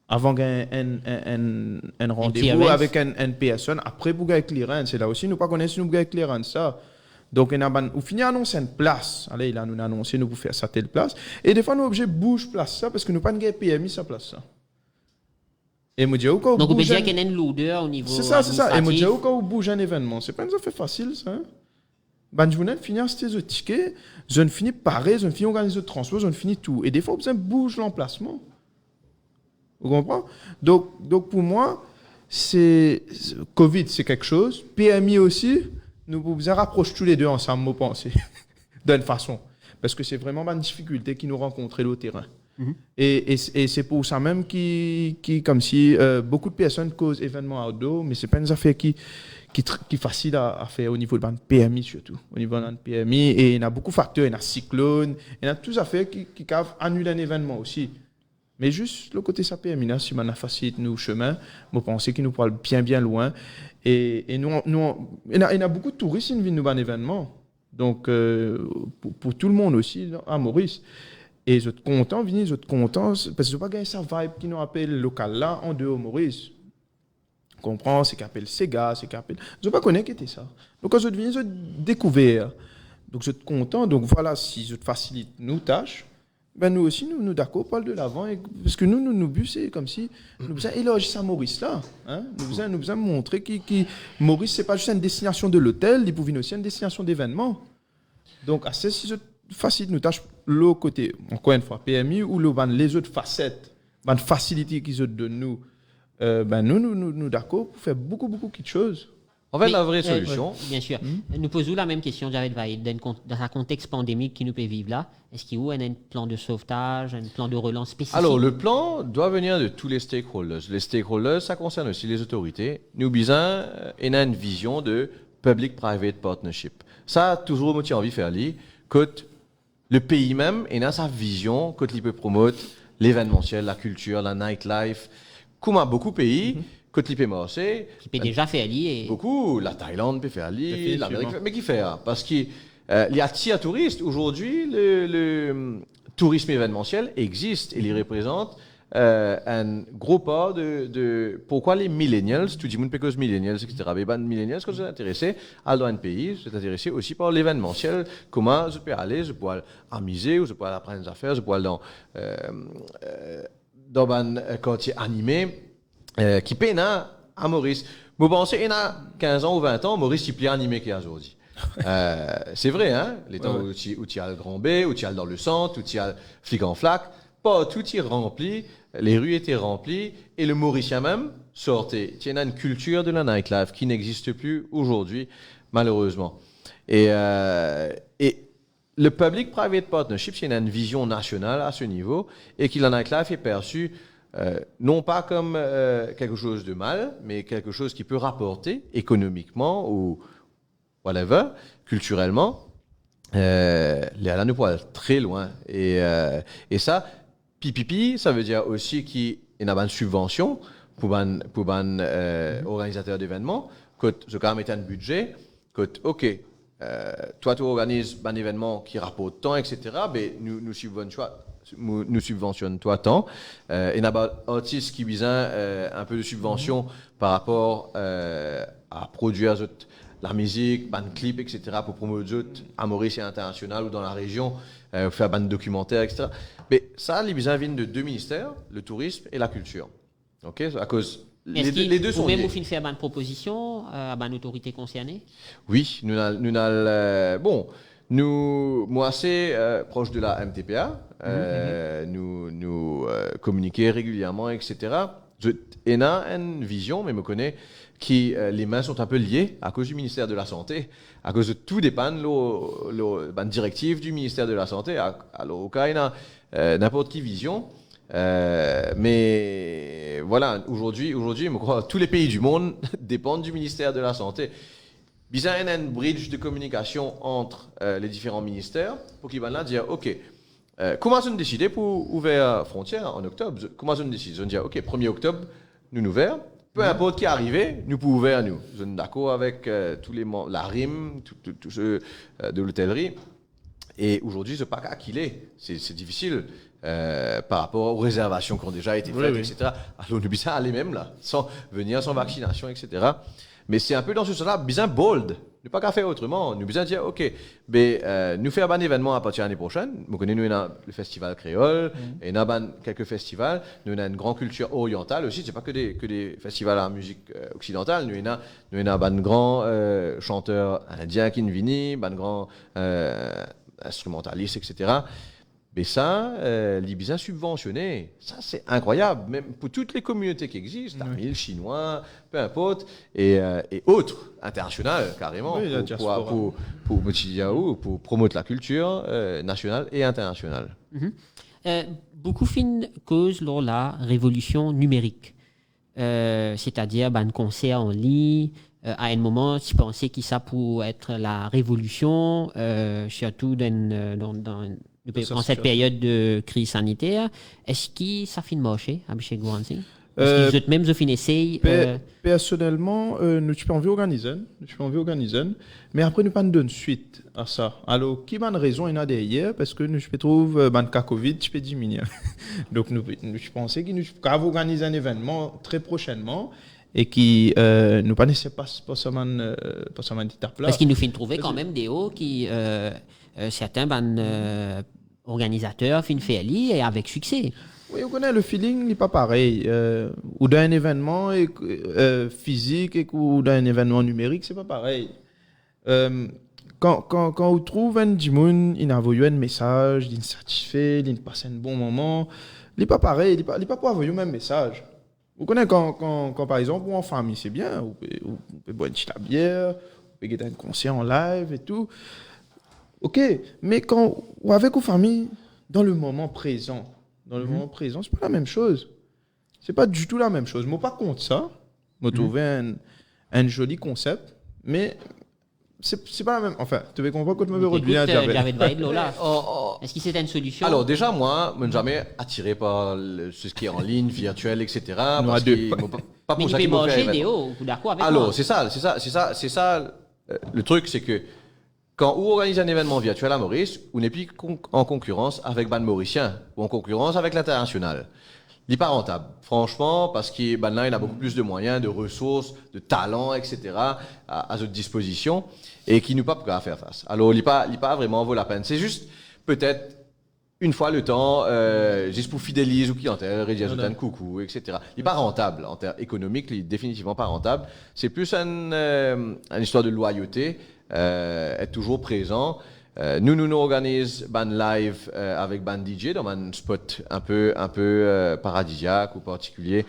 avant un rendez-vous avec une personne. Après, pour gagner clearance, c'est là aussi, nous ne connaissons pas nous gagner clearance ça. Donc, on finit à annoncer une place. Allez, il a nous annoncé, nous pour faire ça telle place. Et des fois, nous obligés bouge place ça parce que nous pas de PMI sa place ça. Et me dit donc, on peut dire qu'il y a une lourdeur au niveau. C'est ça. Et me dit quand on bouge un événement, c'est pas une affaire facile ça. Hein? Ben, je venais de finir ces tickets, je ne finis pareil, je ne finis organiser le transport, je ne finis tout. Et des fois, on bouge l'emplacement. Vous comprenez? Donc, pour moi, Covid, c'est quelque chose. PMI aussi, nous vous rapprochons tous les deux ensemble, moi, penser, d'une façon. Parce que c'est vraiment une difficulté qui nous rencontre au terrain. Et c'est pour ça même qui comme si beaucoup de personnes causent événements outdoor, mais ce n'est pas une affaire qui est facile à faire au niveau de la PMI surtout. Au niveau de la PMI, et il y a beaucoup de facteurs, il y a cyclone, il y a toutes les affaires qui annulent un événement aussi. Mais juste le côté de sa PMI, là, si on a facilité nos chemins, je pense qu'il nous parle bien loin. Et nous, il y a beaucoup de touristes qui viennent nous un événement. Donc, pour tout le monde aussi, à Maurice. Et je suis content, Vinny, je suis content, parce que je ne pas gagner sa vibe qui nous appelle local là, en dehors Maurice. Comprends, c'est qu'appelle Sega, c'est qu'appelle. Je ne pas connaître qui était ça. Donc, quand je viens, je découvert. Donc, je suis content. Donc, voilà, si je te facilite nos tâches, ben nous aussi, nous d'accord, parle de l'avant. Parce que nous but, c'est comme si nous besoin éloger ça Maurice là. Hein? Nous besoin montrer que Maurice, ce n'est pas juste une destination de l'hôtel, il pouvait aussi une destination d'événement. Donc, assez, si je facilite nos tâches, l'autre côté, encore une fois, PMI, ou les autres facettes, les facilités qu'ils ont de nous. Ben nous d'accord pour faire beaucoup de choses. En fait, la vraie solution. Bien sûr. Nous posons la même question, Jared Vaïd, dans un contexte pandémique qui nous peut vivre là. Est-ce qu'il y a un plan de sauvetage, un plan de relance spécifique? Alors, le plan doit venir de tous les stakeholders. Les stakeholders, ça concerne aussi les autorités. Nous besoin, on a une vision de public-private partnership. Ça a toujours motivé envie de faire li, que le pays même, il a sa vision, que il peut promouvoir l'événementiel, la culture, la nightlife. Comme à beaucoup de pays, que il peut marcher. Qui peut déjà faire li. Beaucoup, la Thaïlande peut faire li, l'Amérique, mais qui fait? Parce qu'il y a des touristes. Aujourd'hui, le tourisme événementiel existe et il représente un gros pas de pourquoi les millennials, tout le monde peut cause millennials, etc. Mais les millennials, quand vous êtes intéressés à dans un pays, vous êtes intéressés aussi par l'événementiel, comment je peux aller, je peux aller amuser, ou je peux aller apprendre des affaires, je peux aller dans un quartier animé, qui peine à Maurice. Vous pensez, il y a 15 ans ou 20 ans, Maurice, il est plus animé qu'il y a aujourd'hui. C'est vrai, hein? Les temps où tu as le Grand B, où tu as dans le centre, où tu as le flic en flac, pas tout est rempli, les rues étaient remplies, et le Mauricien même sortait. Il y a une culture de la nightlife qui n'existe plus aujourd'hui, malheureusement. Et le public-private partnership, c'est une vision nationale à ce niveau, et que la nightlife est perçue non pas comme quelque chose de mal, mais quelque chose qui peut rapporter économiquement ou whatever, culturellement. Là, nous pouvons aller très loin. Et ça, pipipi, ça veut dire aussi qu'il y a une subvention pour un organisateur d'événements, que je quand même un budget, que, OK, toi, tu organises un événement qui rapporte tant, etc., mais nous subventionnons toi tant. Il y a des artistes qui visent un peu de subvention par rapport à produire la musique, ban clip, etc., pour promouvoir à Maurice et international ou dans la région, faire ban documentaire, etc. Mais ça, les visins viennent de deux ministères, le tourisme et la culture. OK? À cause les deux sont liés. Vous pouvez faire une proposition à une autorité concernée? Oui, moi, c'est proche de la MTPA. Nous communiquons régulièrement, etc. On a une vision, mais me connaît, qui les mains sont un peu liées à cause du ministère de la Santé, à cause de tout dépend de la directive du ministère de la Santé. Alors, au cas, il y a n'importe quelle vision. Mais voilà, aujourd'hui, je crois tous les pays du monde dépendent du ministère de la Santé. Il y a un bridge de communication entre les différents ministères pour qu'ils vont dire, OK, comment on décide pour ouvrir la frontière en octobre? Comment on décide? On dit, OK, 1er octobre, nous ouvrons. Peu importe qui est arrivé, nous pouvons ouvrir nous. Je suis d'accord avec tous les membres, la RIM, tous ceux de l'hôtellerie. Et aujourd'hui, ce n'est pas qu'à qu'il est. C'est difficile par rapport aux réservations qui ont déjà été faites, etc. Alors, nous bisons aller même là, sans vaccination, etc. Mais c'est un peu dans ce sens-là, bien bold. Nous pas qu'à faire autrement. Nous besoin dire, OK, nous faire un événement à partir de l'année prochaine. Nous connaissons le festival créole, et nous avons quelques festivals. Nous avons une grande culture orientale aussi. C'est pas que des festivals à musique occidentale. Nous avons un grand chanteur indien qui nous vient, un grand instrumentaliste, etc. Mais ça, les bizarres subventionnés, ça c'est incroyable, même pour toutes les communautés qui existent, Tamil, chinois, peu importe, et autres, internationales carrément, pour promouvoir la culture nationale et internationale. Beaucoup fin cause lors de la révolution numérique, c'est-à-dire un concert en ligne. À un moment, tu pensais que ça pourrait être la révolution, surtout en cette période de crise sanitaire. Est-ce que ça finit marcher, Abhishek Gouransing? Est-ce que vous êtes même essayé? Personnellement, nous avons organisé, mais après nous pas donner suite à ça. Alors, qui a raison il y a derrière parce que nous trouve ban cas Covid, tu peux diminuer. Donc nous pensons que nous avons organisé un événement très prochainement et qui nous pas nécessairement pas seulement étape là. Parce qu'il nous fait trouver quand même des hauts qui certains organisateurs fin faire et avec succès. Oui, on connaît le feeling, n'est pas pareil. Ou d'un événement physique ou d'un événement numérique, c'est pas pareil. Quand on trouve un dimoun, il a envoyé un message, il est satisfait, il passe un bon moment, il n'est pas pareil, il n'est pas pour envoyer le même message. Vous connaissez quand par exemple, en famille, c'est bien, vous pouvez boire une petite bière, vous pouvez avoir un concert en live et tout. Ok, mais quand avec vos familles, dans le moment présent, c'est pas la même chose. C'est pas du tout la même chose. Moi, pas contre ça. Moi, trouver un joli concept, mais c'est pas la même. Enfin, tu veux comprendre quand je me veux revenir à Javid Vaidlo là. Est-ce que c'est une solution? Alors déjà, moi, je ne suis jamais attiré par ce qui est en ligne, virtuel, etc. Parce pas pour ça qu'il faut faire. D'accord avec alors, c'est ça. Le truc, c'est que quand on organise un événement virtuel à Maurice, on n'est plus en concurrence avec ban mauricien ou en concurrence avec l'international. il n'est pas rentable, franchement, parce qu'il ben là, il a beaucoup plus de moyens, de ressources, de talents, etc. à notre disposition et qui nous pas prêt à faire face. Alors, il n'est pas vraiment vaut la peine. C'est juste peut-être une fois le temps, juste pour fidéliser aux clientèles, rédiger un coucou, etc. Il n'est pas rentable en termes économiques, il n'est définitivement pas rentable. C'est plus une histoire de loyauté, être toujours présent. Nous organisons ban live avec ban DJ dans un spot un peu paradisiaque ou particulier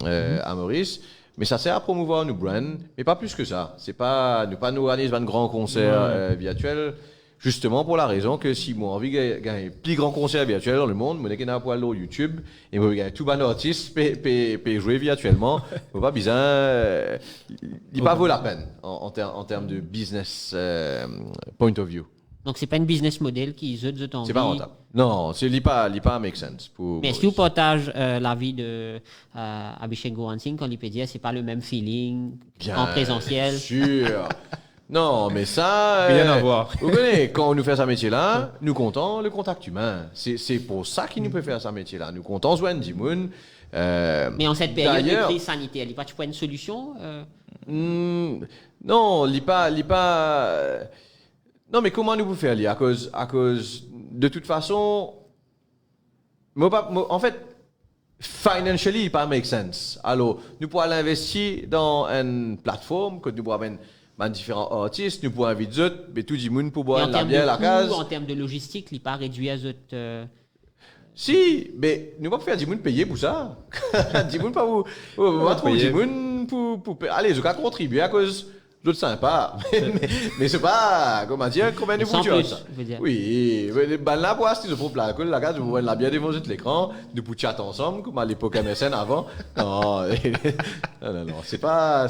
à Maurice. Mais ça sert à promouvoir nos brands, mais pas plus que ça. C'est pas nous organiser un grand concert virtuel. Justement pour la raison que si moi envie de gagner plus grand concert virtuel dans le monde, moi n'ai pas aller YouTube et moi gagner tout ban artiste peut jouer virtuellement, faut pas besoin il pas vaut la peine en termes de business point of view. Donc c'est pas une business model qui zut envie. C'est pas rentable. Non, c'est pas make sense pour. Mais est-ce que vous partagez l'avis de Abhishek Gurant Singh quand il peut dire c'est pas le même feeling en présentiel? Bien sûr. Non, mais ça... Rien à voir. Vous connaissez, quand on nous fait ce métier-là, nous comptons le contact humain. C'est pour ça qu'il nous peut faire ce métier-là. Nous comptons soin du monde. Mais en cette période de crise sanitaire, il n'y a pas une solution non, il n'y a pas... Non, mais comment nous pouvons faire à cause de toute façon... En fait, financially, il pas make sense. Alors, nous pouvons investir dans une plateforme que nous pouvons avoir différents artistes, nous pouvons inviter d'autres, mais tout le monde pour boire la bière à la case. En termes de logistique, il n'est pas réduit à d'autres. Si, mais nous ne pouvons pas faire du monde payer pour ça. Du monde pas vous. Pas trop du monde pour. Allez, je vais contribuer à cause d'autres sympas. Mais c'est pas. Comment dire, combien de vous ça? Oui, ben là, pour acheter ce propre l'alcool, la case, vous voyez la bière devant l'écran, nous pouvons chatter ensemble, comme à l'époque MSN avant. Non, non, c'est pas.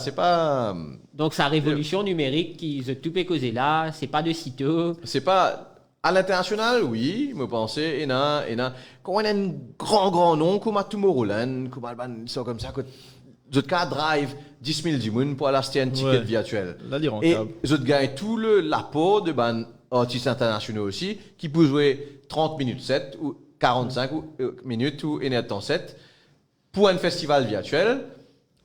Donc, sa révolution numérique qui se tout peut causer là, c'est pas de sitôt. C'est pas. À l'international, oui, me pensez, et quand on a un grand nom, comme à Tomorrowland, comme à comme ça, que d'autres cas drive 10 000 du monde pour aller acheter un ticket virtuel. Là, et d'autres gagnent tout l'apport de artistes internationaux aussi, qui peuvent jouer 30 minutes 7 ou 45 minutes ou une heure de temps 7 pour un festival virtuel.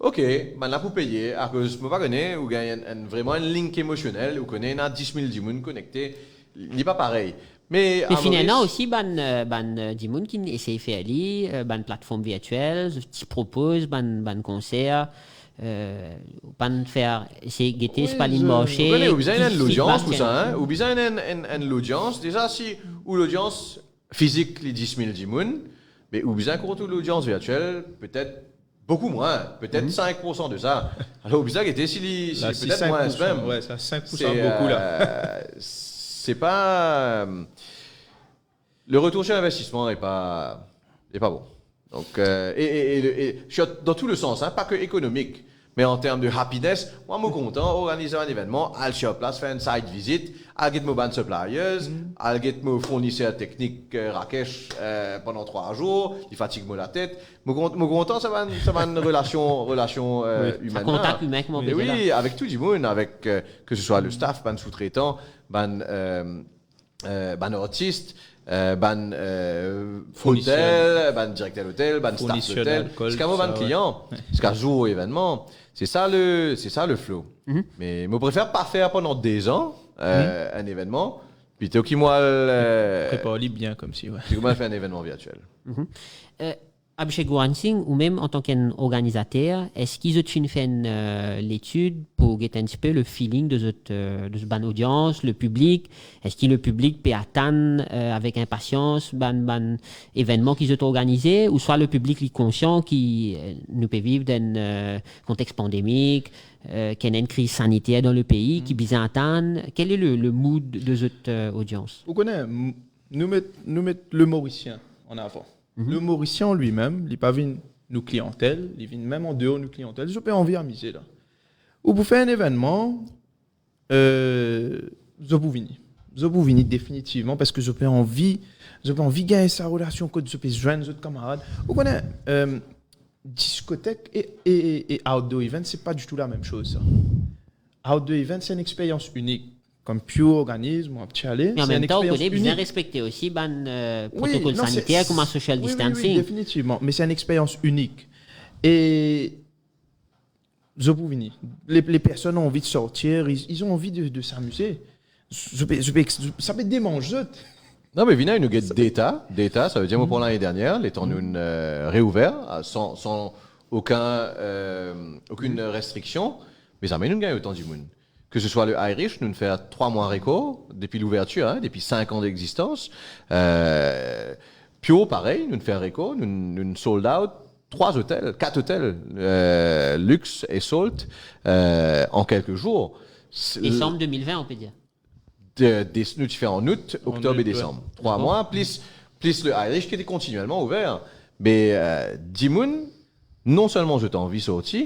Ok, maintenant pour payer, à cause, je ne pas connaître, ou gagne vraiment un link émotionnel, ou connaît 10 000 du monde connecté. Il n'est pas pareil. Mais finalement aussi, du monde qui essaie de faire ban plateforme virtuelle, qui propose ban concert, ban faire essayer de guetter, c'est pas l'in marché. Vous avez besoin de l'audience pour ça, hein? Vous avez besoin de l'audience. Déjà, si ou l'audience physique, les 10 000 du monde, mais vous avez besoin contre l'audience virtuelle, peut-être beaucoup moins, peut-être 5% de ça. Alors, vous avez besoin si peut-être moins même. Ouais, ça 5% beaucoup là. C'est pas le retour sur l'investissement n'est pas bon. Donc et dans tout le sens, hein, pas que économique, mais en termes de happiness, moi je suis content organiser un événement, aller sur place faire une site visit, aller get mes band suppliers, aller get mes fournisseurs techniques Rakesh pendant 3 jours, il fatigue moi la tête. Je suis content, ça va une relation humaine. Un contact humain comment on oui, avec tout le monde, avec que ce soit le staff, ban sous-traitant, ban artiste, ban hôtel, ban directeur d'hôtel, ban staff d'hôtel, c'est comme ban client, c'est qu'un jour événement, c'est ça le flow. Mais je préfère pas faire pendant des ans un événement, plutôt qu'il moi prépare bien comme si moi faire un événement virtuel. Abhishek Gurant Singh, ou même en tant qu'organisateur, est-ce qu'ils ont fait l'étude pour get un petit peu le feeling de ce ban audience, le public? Est-ce que le public peut attendre avec impatience ban événement qu'ils ont organisé, ou soit le public est conscient qui nous peut vivre dans un contexte pandémique, qu'il y a une crise sanitaire dans le pays, qui besoin attendre? Quel est le mood de cette audience? Vous connaissez, nous mettons le Mauricien en avant. Le Mauricien lui-même, il n'est pas venu nous clientèle, il vient même en dehors de nous clientèle. Je peux envie à miser là. Ou pour faire un événement, je peux venir définitivement parce que je peux envie de gagner sa relation que je peux joindre les autres camarades. Vous connaissez, discothèque et outdoor event, c'est pas du tout la même chose. Ça. Outdoor event, c'est une expérience unique. comme pure organisme, un petit aller. Mais en C'est même une temps, on expérience connaît bien unique. respecter aussi Oui, protocole non, sanitaire comme un social oui, distancing. oui, définitivement. Mais c'est une expérience unique. Et les personnes ont envie de sortir, ils ont envie de s'amuser. Ça peut démanger. Non, mais Vina, il nous guette data. Data, ça veut dire, moi, pour l'année dernière, les temps nous réouvert, sans aucune restriction. Mais ça m'a nous gagne autant du monde. Que ce soit le Irish, nous nous fait 3 mois réco, depuis l'ouverture, hein, depuis 5 ans d'existence. Pio, pareil, nous nous fait réco, nous sold out 4 hôtels, luxe et salt, en quelques jours. Décembre 2020, on peut dire. Nous tu fais en août, octobre et décembre. 3 mois, plus le Irish qui était continuellement ouvert. Mais Dimoun, non seulement je t'ai envie de sortir,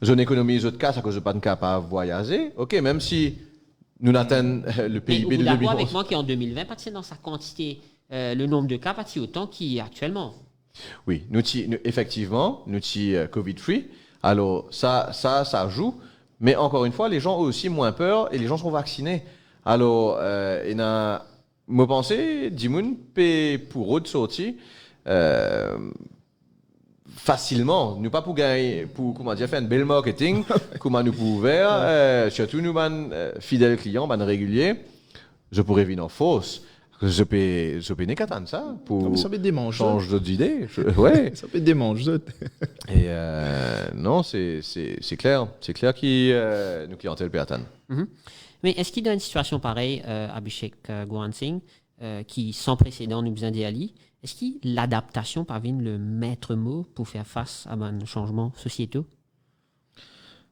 je n'économise autre cas à cause de pas de capable de voyager. Ok, même si nous n'atteignons le Mais PIB vous de d'accord 2011. avec moi qu'en 2020, pas dans sa quantité, le nombre de cas, pas autant qu'il y a actuellement. Oui, effectivement, nous sommes Covid-free. Alors, ça joue. Mais encore une fois, les gens ont aussi moins peur et les gens sont vaccinés. Alors, il a, moi pensais, Dimoun, pour eux de sortir, facilement. Nous pas pour gagner, pour, comment dire, faire un bel marketing, comment nous pouvons ouvrir, surtout nous, fidèles clients, réguliers, je pourrais venir en fausse. Je peux n'est qu'attendre ça pour Non, mais ça peut démanger. changer d'autres idées. Ouais. Ça peut démanger. Et non, c'est clair. C'est clair que nos clientèles peut attendre. Mais est-ce qu'il y a une situation pareille, Abhishek Goran Singh, qui sans précédent nous besoin d'Ali, est-ce que l'adaptation parvient le maître mot pour faire face à un changement sociétaux?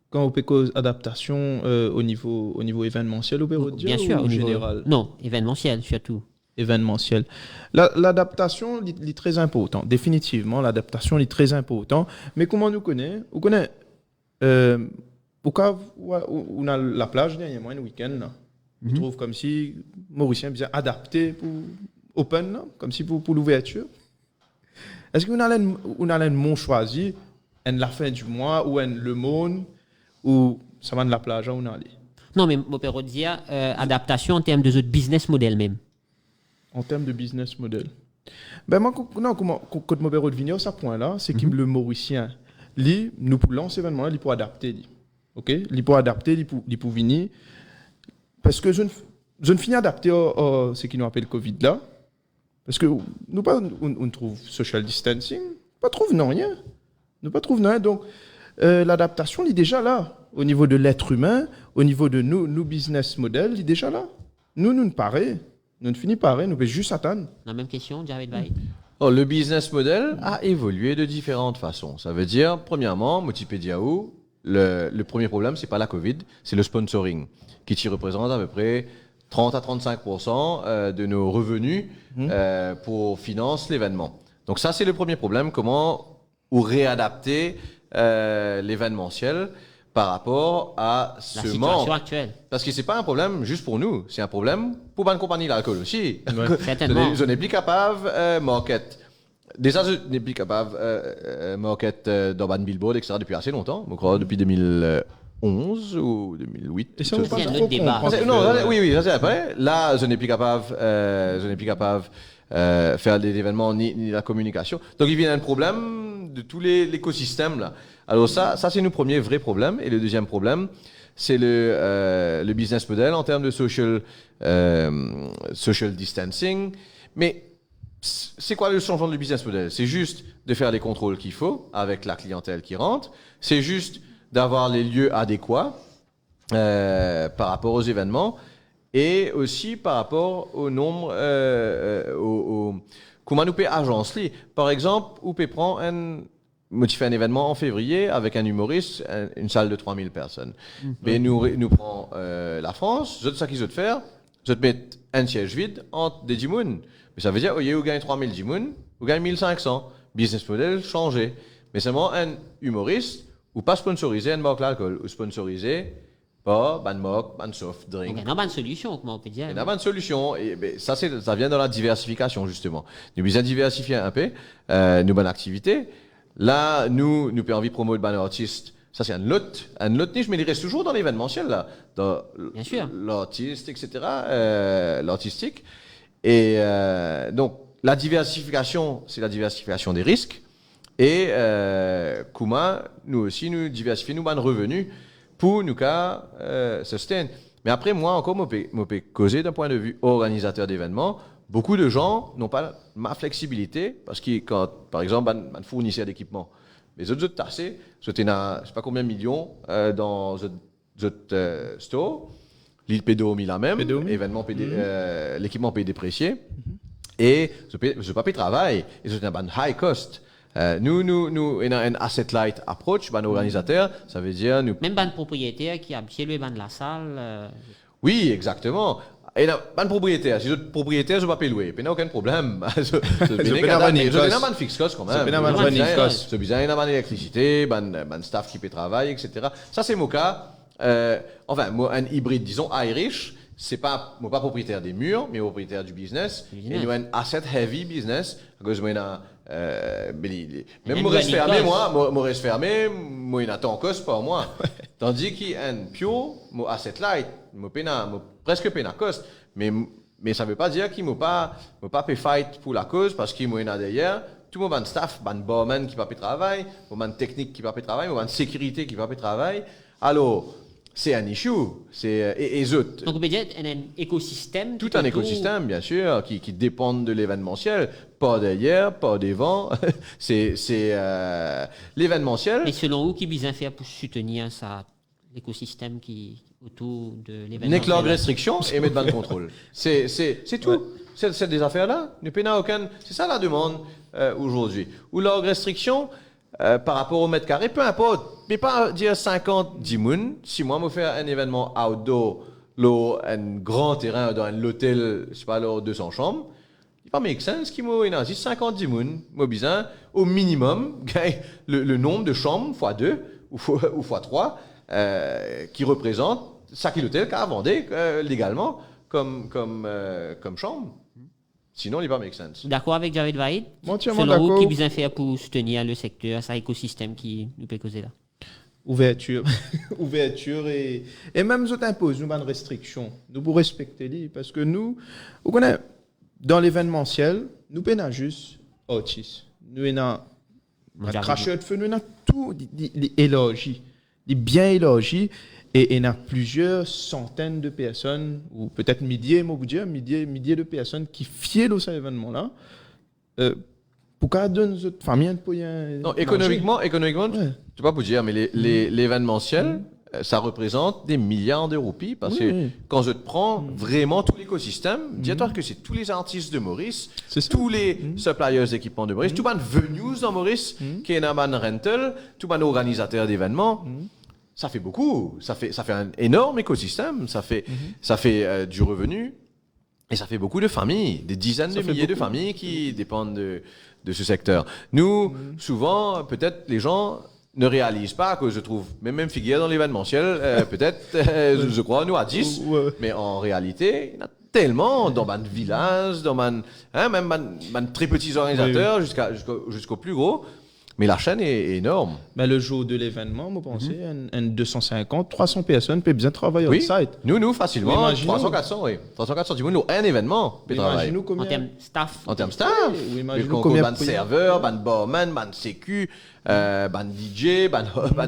Quand on peut cause adaptation au niveau événementiel, on peut dire, Bien sûr, ou au niveau général? Non, événementiel surtout. Événementiel. L'adaptation est très important. Définitivement, l'adaptation est très important. Mais comment nous connaît? On connaît, au cas où on a la plage dernièrement, un week-end, là. Je trouve comme si Mauricien bien adapté pour open, là, comme si pour l'ouverture. Est-ce qu'on a un mot choisi, la fin du mois, ou le monde, ou ça va de la plage, où on allait? Non, mais on peut dire adaptation en termes de autres business model même. En termes de business model. Ben moi, quand je me reviens à ce point-là, c'est que le Mauricien, nous pour lancer événement, il pour adapter. OK? Il pour adapter, il pour venir. Parce que je ne finis adapté à ce qui nous appelle Covid là. Parce que nous pas on trouve social distancing, pas trouve non rien. Nous pas trouve non rien. Donc l'adaptation est déjà là au niveau de l'être humain, au niveau de nos business models, il est déjà là. Nous ne pareil. Nous ne finissons pas, nous pouvons juste attendre. La même question, Jared Bay. Oh, le business model a évolué de différentes façons. Ça veut dire, premièrement, Multipedia, le premier problème, c'est pas la Covid, c'est le sponsoring, qui représente à peu près 30 à 35% de nos revenus pour financer l'événement. Donc ça, c'est le premier problème, comment ou réadapter l'événementiel par rapport à ce La situation manque. actuelle. Parce que c'est pas un problème juste pour nous, c'est un problème pour une compagnie d'alcool aussi. Certainement. Je n'ai plus capable market. Déjà, je n'ai plus capable market d'Urban Billboard, etc. depuis assez longtemps, je crois depuis 2011 ou 2008. Et ça, on C'est pas un trop autre débat. comprendre. Non, oui, ça c'est après. Là, je n'ai plus capable, faire des événements ni la communication. Donc, il vient un problème de tout l'écosystème là. Alors ça c'est nos premiers vrais problèmes. Et le deuxième problème, c'est le business model en termes de social distancing. Mais c'est quoi le changement de business model? C'est juste de faire les contrôles qu'il faut avec la clientèle qui rentre. C'est juste d'avoir les lieux adéquats par rapport aux événements et aussi par rapport au nombre, comment nous peut agencer. Par exemple, où peut prendre motiver un événement en février avec un humoriste, une salle de 3000 personnes. Mais nous prend la France, je sais ce qu'ils veulent faire, je te mets un siège vide entre des djimouns. Mais ça veut dire, au lieu de gagner 3000 djimouns, vous gagnez 1500. Business model changé. Mais seulement un humoriste, ou pas sponsorisé un marque l'alcool, ou sponsorisé pas ban marque, ban soft drink. Il y a une bonne solution, comment on peut dire. Il y a une solution. Et ça vient dans la diversification, justement. Nous besoin diversifier un peu nos bonnes activités. Là, nous pouvons envie de promouvoir des artistes, Ça, c'est un autre niche, mais il reste toujours dans l'événementiel, là, dans Bien sûr. l'artiste, etc., l'artistique. Et donc, la diversification, c'est la diversification des risques. Et Kuma, nous aussi, nous diversifions nos revenus pour nous sustain. Mais après, moi, encore, je peux causer d'un point de vue organisateur d'événements. Beaucoup de gens n'ont pas ma flexibilité parce que, quand, par exemple, un fournisseur d'équipement, les autres tassés, c'était je ne sais pas combien de millions dans notre store, l'île Pédomi là même, événement l'équipement payé déprécié, et je ne pas payer travail, et c'est un high cost. Nous, on a un asset light approach, ban organisateur, ça veut dire nous. Même ban propriétaire qui a chez lui ban la salle. Oui, exactement. Et là, ban propriétaire, si je suis propriétaire, je ne vais pas payer louer, il n'y a aucun problème. Je n'ai pas de fixe cost quand même. Je n'ai besoin d'avoir l'électricité, ban staff qui peut travailler, etc. Ça, c'est mon cas. Enfin, moi, un hybride, disons, Irish, c'est pas, moi, pas propriétaire des murs, mais propriétaire du business. Et nous, un asset heavy business. Parce que moi, même moi reste fermé, moi reste fermé, moi, il attend cost par moi. Tandis qu'un pure, moi, asset light, moi, presque peine à cost. Mais ça veut pas dire qu'il m'a pas fait fight pour la cause parce qu'il m'a derrière. Tout le monde staff, ban barman qui va pas travail, ban technique qui va pas travail, ban sécurité qui va pas travail. Alors, c'est un issue, et autres. Donc, on peut dire un écosystème. Tout un écosystème, bien sûr, qui dépend de l'événementiel. Pas d'ailleurs, pas des vents. c'est l'événementiel. Mais selon vous, qui besoin faire pour soutenir ça, l'écosystème qui autour de l'événementiel? N'est que leur restriction et mettre dans le contrôle. C'est tout. Ouais. C'est des affaires-là. C'est ça la demande aujourd'hui. Ou leur restriction par rapport au mètre carré, peu importe. Mais pas dire 50 dimoun. Si moi, je fais un événement outdoor, un grand terrain dans un hôtel, je sais pas, 200 chambres, il pas make sense qu'il m'a dit 50 dimoun. Moi, besoin, au minimum, le nombre de chambres fois 2 ou fois 3 qui représente ça qui l'hôtel qu'a vendé légalement comme chambre. Sinon, il n'est pas make sense. D'accord avec Jared Vaid? Entièrement selon d'accord. Vous, qui besoin faire pour soutenir le secteur, ça écosystème qui nous peut causer là? Ouverture. Ouverture et même nous impose nous une restriction. Nous pour respecter les parce que nous, vous connaissez, dans l'événementiel, nous peinons juste artistes. Nous avons cracheur de feu, nous avons tout les élogies, les bien élogies. Et il y a plusieurs centaines de personnes, ou peut-être milliers de personnes qui fièrent de cet événement-là. Pourquoi donner notre famille pour y non, économiquement, ouais. Je ne sais pas vous dire, mais l'événementiel, ça représente des milliards de roupies. Parce que quand je te prends vraiment tout l'écosystème, dis-toi que c'est tous les artistes de Maurice, tous les suppliers d'équipements de Maurice, tout le monde venues dans Maurice, qui est un rental, tout le monde organisateur d'événements. Ça fait beaucoup, ça fait un énorme écosystème, ça fait du revenu et ça fait beaucoup de familles, des dizaines de milliers de familles qui dépendent de ce secteur. Nous, souvent, peut-être les gens ne réalisent pas que je trouve, même figure dans l'événementiel, peut-être, je crois, nous à 10, mais en réalité, il y en a tellement dans un village, dans même très petits organisateurs jusqu'au plus gros. Mais la chaîne est énorme. Mais le jour de l'événement, vous pensez, 250, 300 personnes peuvent bien travailler au site. Nous, facilement, 300, 400, oui. 300, 400, nous, un événement peut travailler. En termes staff. En termes staff. Oui, imaginez combien de serveurs, ban barman, ban sécu, ban DJ, ban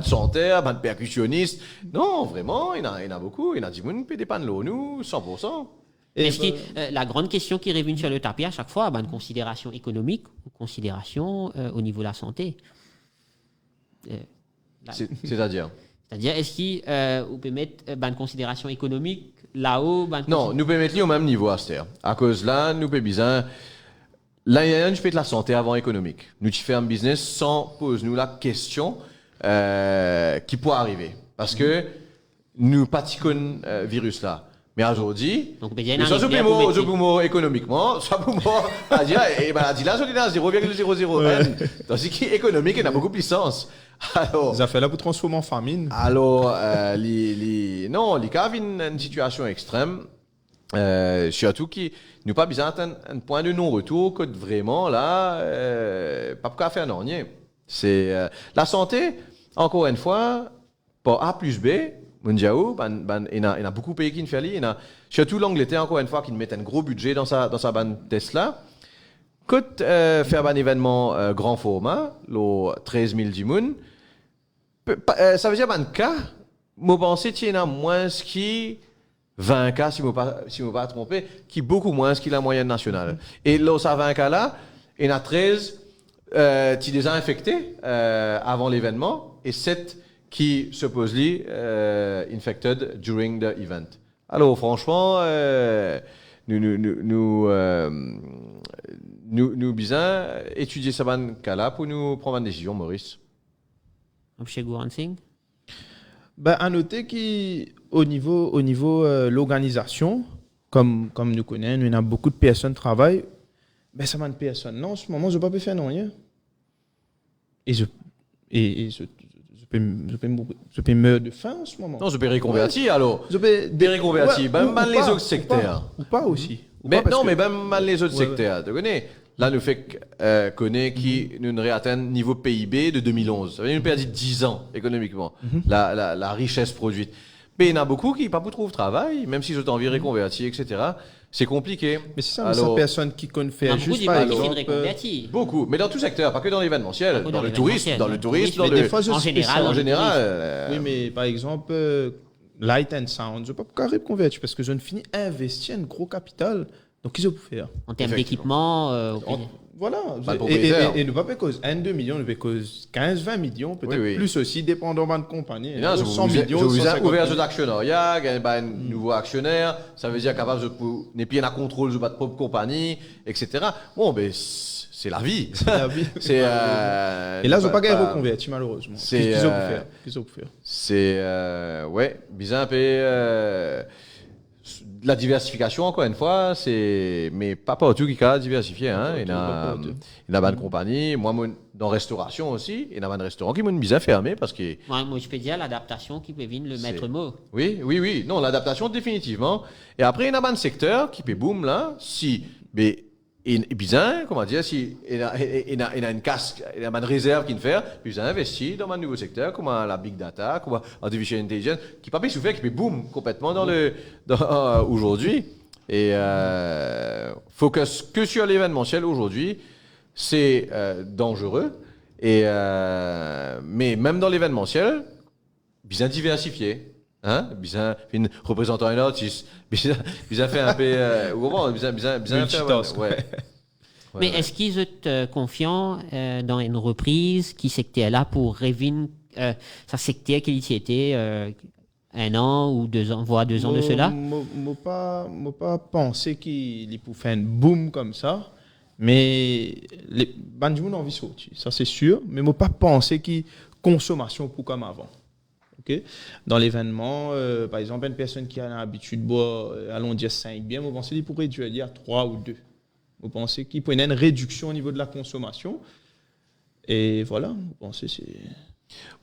chanteur, ban percussionniste. Non, vraiment, il y en a beaucoup. Il y en a qui peuvent dépanner nous, 100%. Est-ce que la grande question qui revient sur le tapis à chaque fois, une considération économique ou considération au niveau de la santé? C'est-à-dire? C'est-à-dire, est-ce que vous pouvez mettre une considération économique là-haut? Non, nous pouvons mettre au même niveau à cette à cause là, nous pouvons bien. Là, je fais de la santé avant économique. Nous faisons un business sans poser nous la question qui peut arriver. Parce que nous pratiquons virus là. Mais aujourd'hui, soit je peux mourir économiquement, soit pour moi, à dire, et ben, là, je dis là, 0,001. Tandis qu'économique, il y a beaucoup plus de sens. Alors. Ça fait là pour transformer en famine. Alors, non, les cas vivent une situation extrême, surtout qui nous pas besoin d'un point de non-retour que vraiment, là, pas pour faire non, rien. C'est, la santé, encore une fois, pour A plus B, Mundiao, il y a beaucoup de pays qui ne font ça. Surtout l'Angleterre, encore une fois, qui met un gros budget dans sa bande Tesla. Quand faire un événement grand format, le 13 000 dimoun, ça veut dire que cas, je pense qu'il y en a moins qui 20 cas, si je ne me pas trompé, qui est beaucoup moins que la moyenne nationale. Et là, ça 20 cas là, il y en a 13 qui les a infectés avant l'événement et 7 qui supposedly infected during the event. Alors franchement, nous bien étudier ce cas-là pour nous prendre une décision, Maurice. Chez Gouransing? À noter qu'au niveau l'organisation, comme nous connaissons, il y a beaucoup de personnes qui travaillent. Ça m'a une personne. Non, en ce moment, je ne peux pas faire rien. Et je peux mourir de faim en ce moment. Non, je peux reconvertir, ouais. Alors. Je peux reconvertir. Ouais, même les autres secteurs. Ou pas aussi. Mais non, mais même les autres secteurs. Tu connais? Là, nous fait connaître qui nous réatteint niveau PIB de 2011. Ça veut dire nous perdu 10 ans économiquement. La richesse produite. Mais il y en a beaucoup qui pas trouvent travail, même si ont envie de reconvertir, etc. C'est compliqué. Mais c'est ça, alors, personne qui connaît faire juste par exemple. Beaucoup, mais dans tout secteur, pas que dans l'événementiel, dans le tourisme, en général. Oui, mais par exemple, Light and Sound, je ne peux pas reconvertir parce que je ne finis investir un gros capital. Donc, qu'est-ce que vous faire? En termes d'équipement, voilà. Et ne pas payer cause 1-2 millions, ne payer cause 15-20 millions, peut-être plus aussi, dépendamment de compagnie. 100 millions, je vous ai ouvert sur l'actionnariat, il y a un nouveau actionnaire, ça veut dire capable de ne plus avoir contrôle de votre propre compagnie, etc. Bon, ben, c'est la vie. C'est la vie. Et là, je n'ai pas gagné reconverti, malheureusement. Qu'est-ce que vous faire? C'est, ouais, bizarre un peu. La diversification, encore une fois, mais pas partout qui a diversifié. Hein. Il y a une compagnie. Moi, dans la restauration aussi, il y a un restaurant qui m'a bien fermé parce que. Moi, je peux dire l'adaptation qui peut venir le maître mot. Oui. Non, l'adaptation, définitivement. Et après, il y a un secteur qui peut boom là. Si. Mais, et bizarre, comment dire, si il a une casque, il a une réserve qu'il fait, puis il a investi dans un nouveau secteur, comme la big data, comme artificial intelligence, qui pas pu souffrir, qui peut boom complètement aujourd'hui. Et focus que sur l'événementiel aujourd'hui, c'est dangereux. Et mais même dans l'événementiel, bien diversifié. Hein? Bien représentant un artiste, bien fait un peu. Bien fait. Ouais. Mais est-ce qu'ils sont confiants dans une reprise qui secteur là pour revenir sa secteur qui était 1 an ou 2 ans, voire 2 ans de cela? Je pas pensé qu'il pouvait faire un boom comme ça, mais les gens ont envie de sortir, ça c'est sûr, mais je pas pensé qu'il consommation pour comme avant. Okay? Dans l'événement, par exemple, une personne qui a l'habitude de boire, allons dire 5 bières, vous pensez qu'il pourrait réduire à 3 ou 2. Vous pensez qu'il pourrait y avoir une réduction au niveau de la consommation. Et voilà, vous pensez c'est...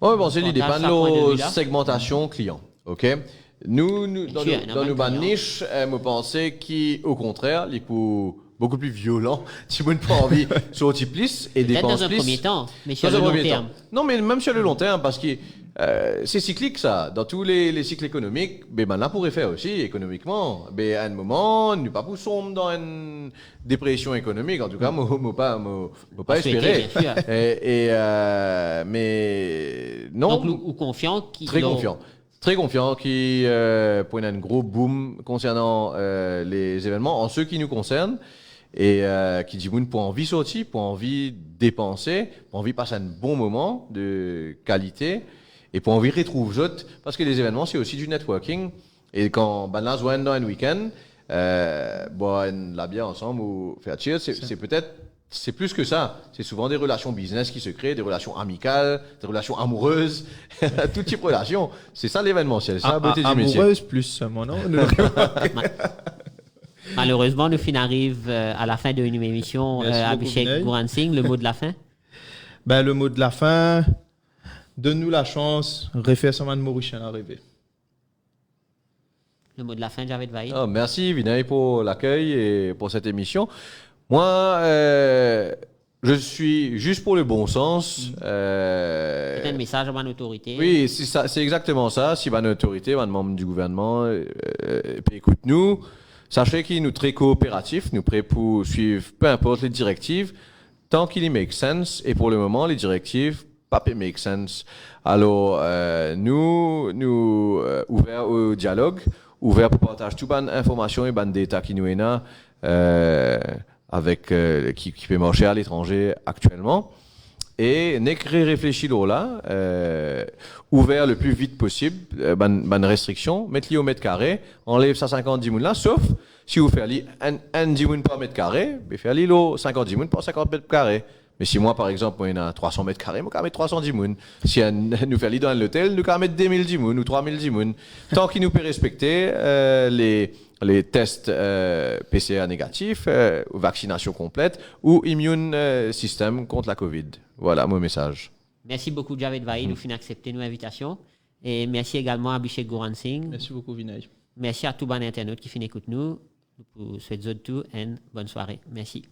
Moi, je pense que l'idée dépend de la segmentation client. Okay? Nous dans nos niches, je pense qu'au contraire, il faut beaucoup plus violent. Si vous n'avez pas envie, sortir plus et dépenser plus. Dans un premier temps, mais sur le long terme. Non, mais même sur le long terme, parce que c'est cyclique ça. Dans tous les cycles économiques, là pourrait faire aussi économiquement. Mais à un moment, nous pas poussons dans une dépression économique. En tout cas, moi pas espérer. Mais non. Donc nous confiants Très confiant qui pour un gros boom concernant les événements en ce qui nous concerne et qui dit pour envie sortir, pour envie dépenser, pour envie passer un bon moment de qualité et pour envie retrouver autres parce que les événements c'est aussi du networking et quand là on dans un week-end boire la bière ensemble ou faire cheers c'est plus que ça. C'est souvent des relations business qui se créent, des relations amicales, des relations amoureuses, tout type de relations. C'est ça l'événementiel, c'est la beauté du métier. Amoureuse plus seulement, non? Malheureusement, nous arrive à la fin d'une émission. Abhishek Gouransing, le mot de la fin? Le mot de la fin, donne-nous la chance, refaire seulement de Maurice à rêver. Le mot de la fin, Javed Vaïd. Merci Vinay pour l'accueil et pour cette émission. Moi, Je suis juste pour le bon sens. C'est un message à mon autorité. Oui, c'est exactement ça. Si une autorité, un membre du gouvernement, écoute-nous, sachez qu'il nous très coopératif, nous prêts pour suivre peu importe les directives, tant qu'il y make sense. Et pour le moment, les directives, pas make sense. Alors, nous ouverts au dialogue, ouverts pour partager toute bonne information et bonne data qui nous est là. Avec qui peut marcher à l'étranger actuellement et n'écrire réfléchir là ouvert le plus vite possible ban restriction mettre-le au mètre carré enlève ça 50 10 là sauf si vous faites un 10 par mètre carré mais faire l'îlot 50 10 par 50 mètres carrés. Mais si moi, par exemple, moi, il y a 300 mètres carrés, moi, je vais mettre 310 mounes. Si nous fait dans l'hôtel, nous allons mettre 2010 mounes ou 3010 mounes. Tant qu'il nous peut respecter les tests PCR négatifs, vaccination complète ou immune système contre la Covid. Voilà mon message. Merci beaucoup, Javed Vaid, nous accepter nos invitations. Et merci également à Abhishek Goran Singh. Merci beaucoup, Vinay. Merci à tous les internautes qui finissent écouter nous. Nous vous souhaitons tout une bonne soirée. Merci.